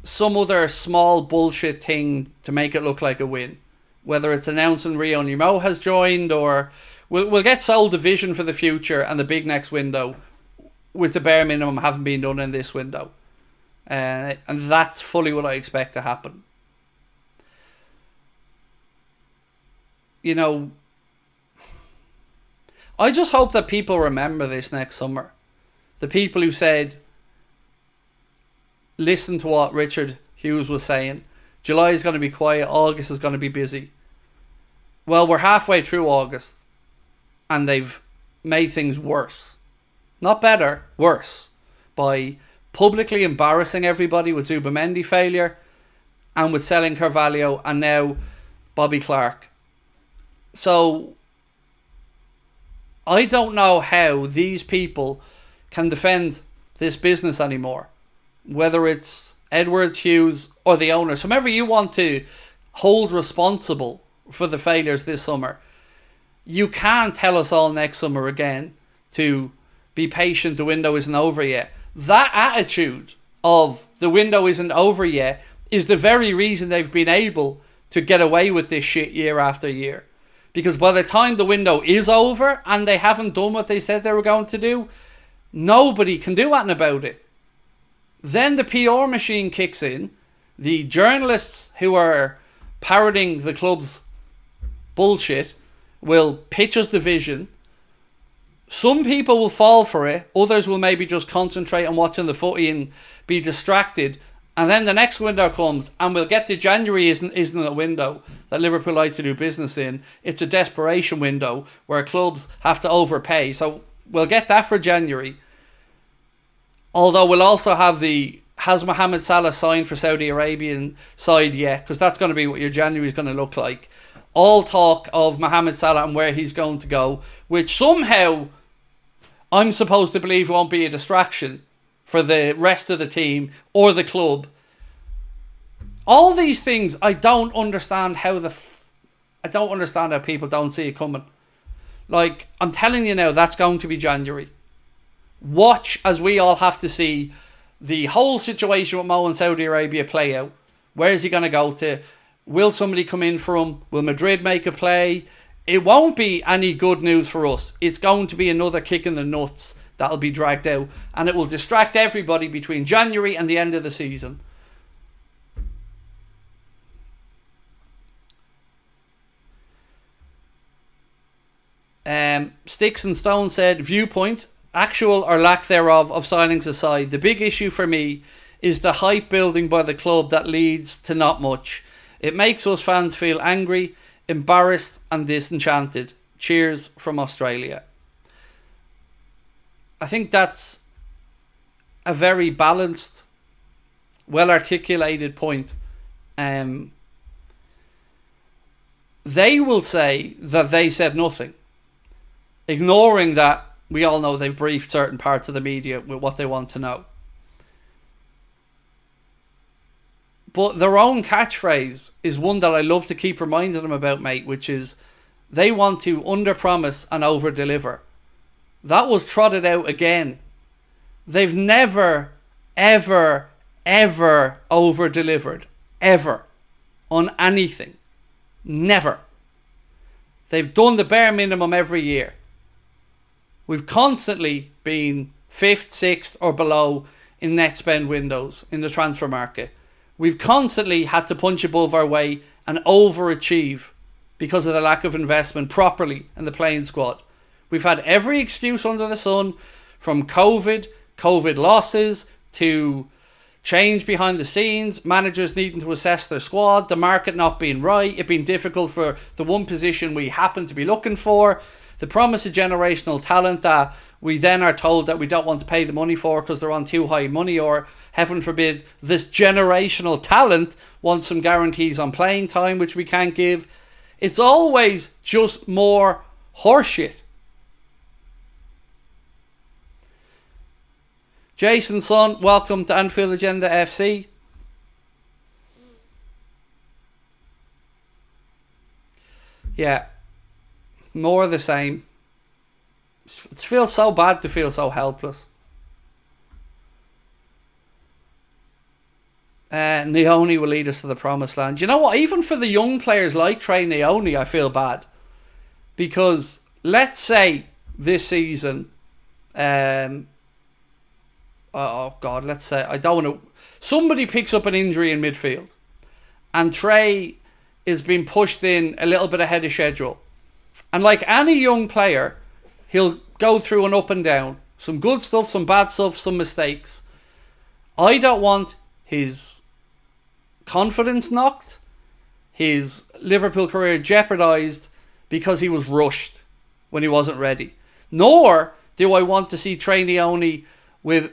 some other small bullshit thing to make it look like a win. Whether it's announcing Rio Nemo has joined, or we'll get sold a vision for the future and the big next window, with the bare minimum having been done in this window. And that's fully what I expect to happen. You know, I just hope that people remember this next summer. The people who said, listen to what Richard Hughes was saying. July is going to be quiet. August is going to be busy. Well, we're halfway through August and they've made things worse. not better, worse, by publicly embarrassing everybody with Zubamendi failure and with selling Carvalho and now Bobby Clark. So I don't know how these people can defend this business anymore, whether it's Edwards, Hughes or the owners, whomever you want to hold responsible for the failures this summer. You can't tell us all next summer again to be patient, the window isn't over yet. That attitude of the window isn't over yet is the very reason they've been able to get away with this shit year after year. Because by the time the window is over and they haven't done what they said they were going to do, nobody can do anything about it. Then the PR machine kicks in. The journalists who are parroting the club's bullshit will pitch us the vision. Some people will fall for it. Others will maybe just concentrate on watching the footy and be distracted. And then the next window comes and we'll get to January isn't a window that Liverpool like to do business in. It's a desperation window where clubs have to overpay. So we'll get that for January. Although we'll also have has Mohamed Salah signed for Saudi Arabian side yet? Because that's going to be what your January is going to look like. All talk of Mohamed Salah and where he's going to go, which somehow I'm supposed to believe won't be a distraction for the rest of the team or the club. All these things, I don't understand how I don't understand how people don't see it coming. Like, I'm telling you now, that's going to be January. Watch as we all have to see the whole situation with Mo in Saudi Arabia play out. Where is he going to go to? Will somebody come in for him? Will Madrid make a play? It won't be any good news for us. It's going to be another kick in the nuts that'll be dragged out. And it will distract everybody between January and the end of the season. Sticks and Stone said, viewpoint, actual or lack thereof of signings aside, the big issue for me is the hype building by the club that leads to not much. It makes us fans feel angry, embarrassed and disenchanted. Cheers from Australia. I think that's a very balanced, well articulated point. They will say that they said nothing, ignoring that we all know they've briefed certain parts of the media with what they want to know. But their own catchphrase is one that I love to keep reminding them about, mate, which is they want to under-promise and over-deliver. That was trotted out again. They've never, ever, ever over-delivered. Ever. On anything. Never. They've done the bare minimum every year. We've constantly been 5th, 6th or below in net spend windows in the transfer market. We've constantly had to punch above our weight and overachieve because of the lack of investment properly in the playing squad. We've had every excuse under the sun, from COVID losses, to change behind the scenes, managers needing to assess their squad, the market not being right, it being difficult for the one position we happen to be looking for, the promise of generational talent that we then are told that we don't want to pay the money for because they're on too high money, or heaven forbid this generational talent wants some guarantees on playing time which we can't give. It's always just more horseshit. Jason Son, welcome to Anfield Agenda FC. Yeah, more of the same. It feels so bad to feel so helpless. Neone will lead us to the promised land. You know what? Even for the young players like Trey Neone, I feel bad. Because let's say this season, let's say, I don't want to, somebody picks up an injury in midfield and Trey is being pushed in a little bit ahead of schedule. And like any young player, he'll go through an up and down. Some good stuff, some bad stuff, some mistakes. I don't want his confidence knocked, his Liverpool career jeopardised because he was rushed when he wasn't ready. Nor do I want to see trainee only with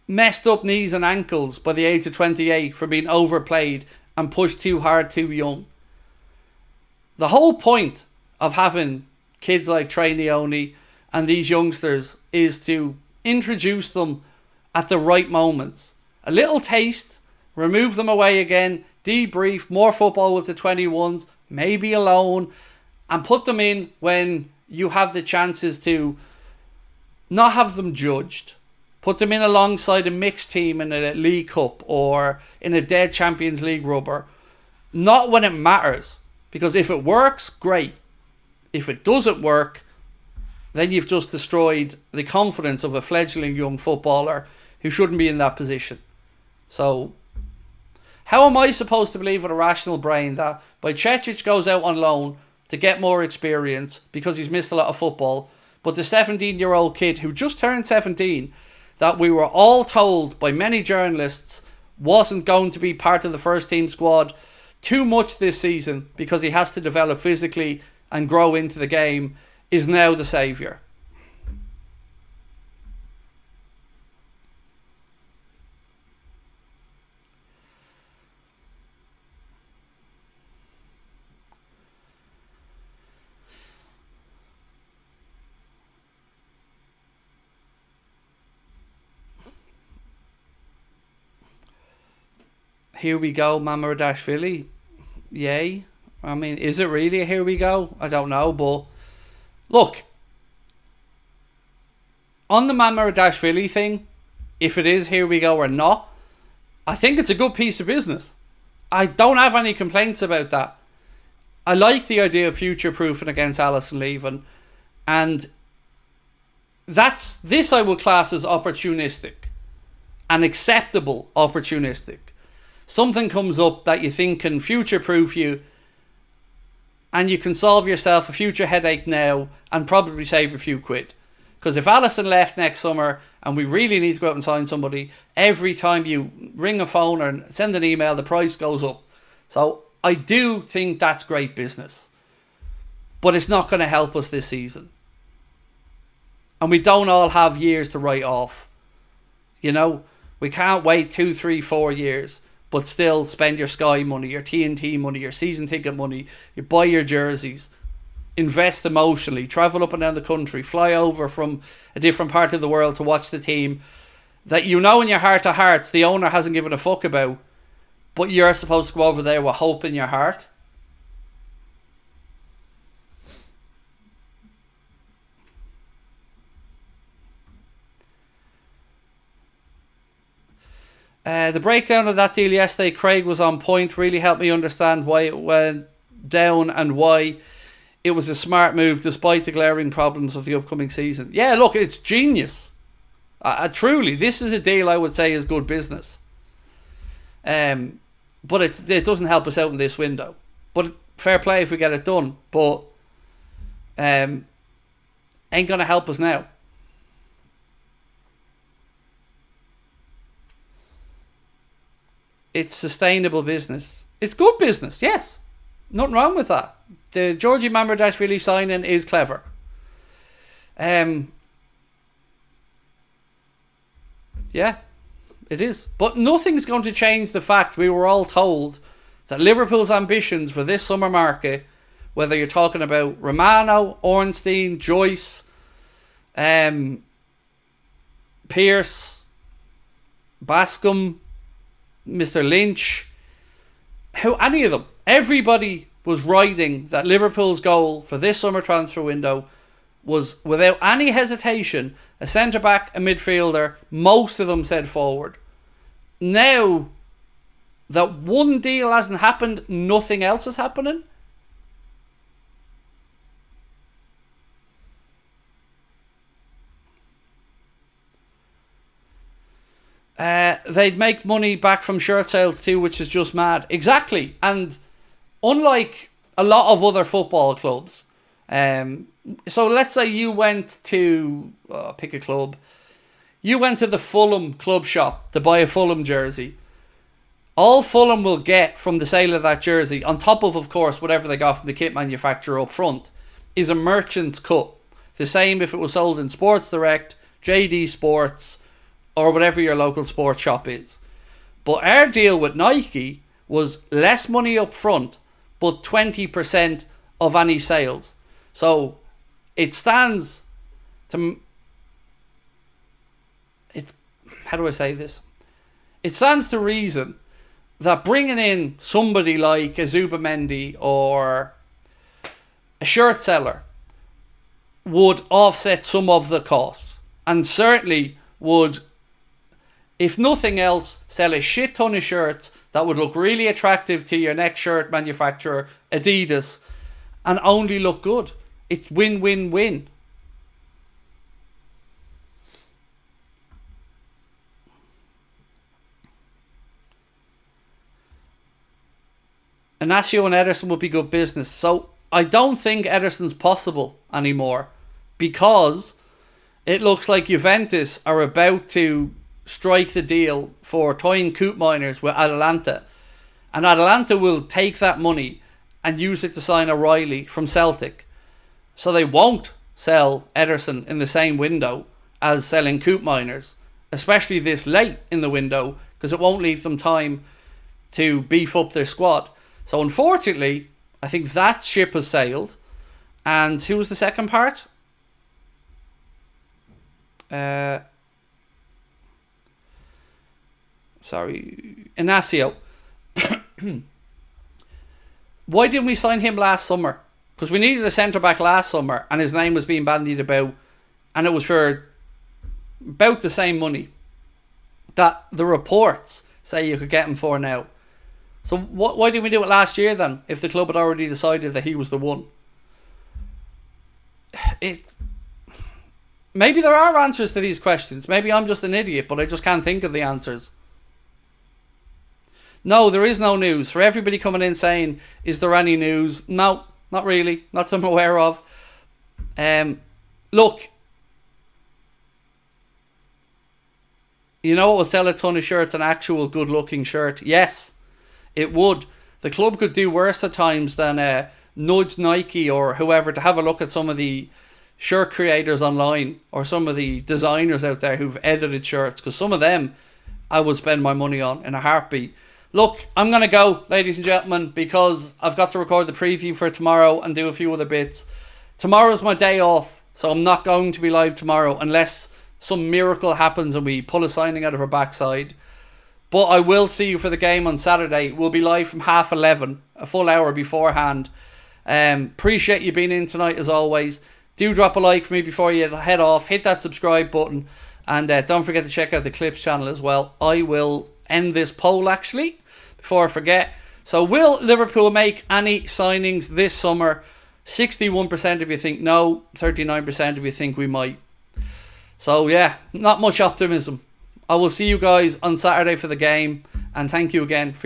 messed up knees and ankles by the age of 28 for being overplayed and pushed too hard too young? The whole point of having kids like trainee only and these youngsters is to introduce them at the right moments. A little taste, remove them away again, debrief, more football with the 21s, maybe a loan, and put them in when you have the chances to not have them judged. Put them in alongside a mixed team in a League Cup or in a dead Champions League rubber. Not when it matters. Because if it works, great. If it doesn't work, then you've just destroyed the confidence of a fledgling young footballer who shouldn't be in that position. So, how am I supposed to believe with a rational brain that Bajcetic goes out on loan to get more experience because he's missed a lot of football, but the 17-year-old kid who just turned 17, that we were all told by many journalists wasn't going to be part of the first team squad too much this season because he has to develop physically and grow into the game, is now the saviour? Here we go, Mamardashvili. Yay. I mean, is it really a here we go? I don't know, but look, on the Mamardashvili thing, if it is here we go or not, I think it's a good piece of business. I don't have any complaints about that. I like the idea of future-proofing against Alisson leaving, and this I would class as opportunistic, and acceptable opportunistic. Something comes up that you think can future-proof you, and you can solve yourself a future headache now and probably save a few quid. Because if Alisson left next summer and we really need to go out and sign somebody, every time you ring a phone or send an email, the price goes up. So I do think that's great business. But it's not going to help us this season. And we don't all have years to write off. You know, we can't wait 2, 3, 4 years. But still spend your Sky money, your TNT money, your season ticket money. You buy your jerseys. Invest emotionally. Travel up and down the country. Fly over from a different part of the world to watch the team that you know in your heart of hearts the owner hasn't given a fuck about. But you're supposed to go over there with hope in your heart. The breakdown of that deal yesterday, Craig, was on point. Really helped me understand why it went down and why it was a smart move despite the glaring problems of the upcoming season. Yeah, look, it's genius. Truly, this is a deal I would say is good business. But it doesn't help us out in this window. But fair play if we get it done. But ain't going to help us now. It's sustainable business. It's good business, yes. Nothing wrong with that. The Georgie Mamardashvili signing is clever. Yeah, it is. But nothing's going to change the fact we were all told that Liverpool's ambitions for this summer market, whether you're talking about Romano, Ornstein, Joyce, Pearce, Bascom, Mr. Lynch, any of them, everybody was writing that Liverpool's goal for this summer transfer window was, without any hesitation, a centre-back, a midfielder. Most of them said forward. Now that one deal hasn't happened, nothing else is happening. They'd make money back from shirt sales too, which is just mad. Exactly. And unlike a lot of other football clubs, so let's say you went to, pick a club, you went to the Fulham club shop to buy a Fulham jersey. All Fulham will get from the sale of that jersey, on top of course, whatever they got from the kit manufacturer up front, is a merchant's cut. The same if it was sold in Sports Direct, JD Sports, or whatever your local sports shop is. But our deal with Nike was less money up front, but 20% of any sales. So it stands to... How do I say this? It stands to reason that bringing in somebody like a Zubamendi or a shirt seller would offset some of the costs, and certainly would, if nothing else, sell a shit ton of shirts that would look really attractive to your next shirt manufacturer, Adidas, and only look good. It's win-win-win. INACIO and Ederson would be good business. So I don't think Ederson's possible anymore, because it looks like Juventus are about to strike the deal for toying Coop Miners with Atalanta. And Atalanta will take that money and use it to sign O'Reilly from Celtic. So they won't sell Ederson in the same window as selling Coop Miners, especially this late in the window, because it won't leave them time to beef up their squad. So unfortunately, I think that ship has sailed. And who was the second part? INACIO. Why didn't we sign him last summer? Because we needed a centre-back last summer, and his name was being bandied about, and it was for about the same money that the reports say you could get him for now. So why didn't we do it last year then, if the club had already decided that he was the one? Maybe there are answers to these questions. Maybe I'm just an idiot, but I just can't think of the answers. No, there is no news. For everybody coming in saying, is there any news? No, not really. Not that I'm aware of. Look, you know what would sell a ton of shirts? An actual good looking shirt. Yes, it would. The club could do worse at times than nudge Nike or whoever to have a look at some of the shirt creators online, or some of the designers out there who've edited shirts, because some of them I would spend my money on in a heartbeat. Look, I'm going to go, ladies and gentlemen, because I've got to record the preview for tomorrow and do a few other bits. Tomorrow's my day off, so I'm not going to be live tomorrow unless some miracle happens and we pull a signing out of our backside. But I will see you for the game on Saturday. We'll be live from 11:30, a full hour beforehand. Appreciate you being in tonight as always. Do drop a like for me before you head off. Hit that subscribe button. And don't forget to check out the Clips channel as well. I will end this poll actually, before I forget. So will Liverpool make any signings this summer? 61% of you think no. 39% of you think we might. So yeah, not much optimism. I will see you guys on Saturday for the game. And thank you again for your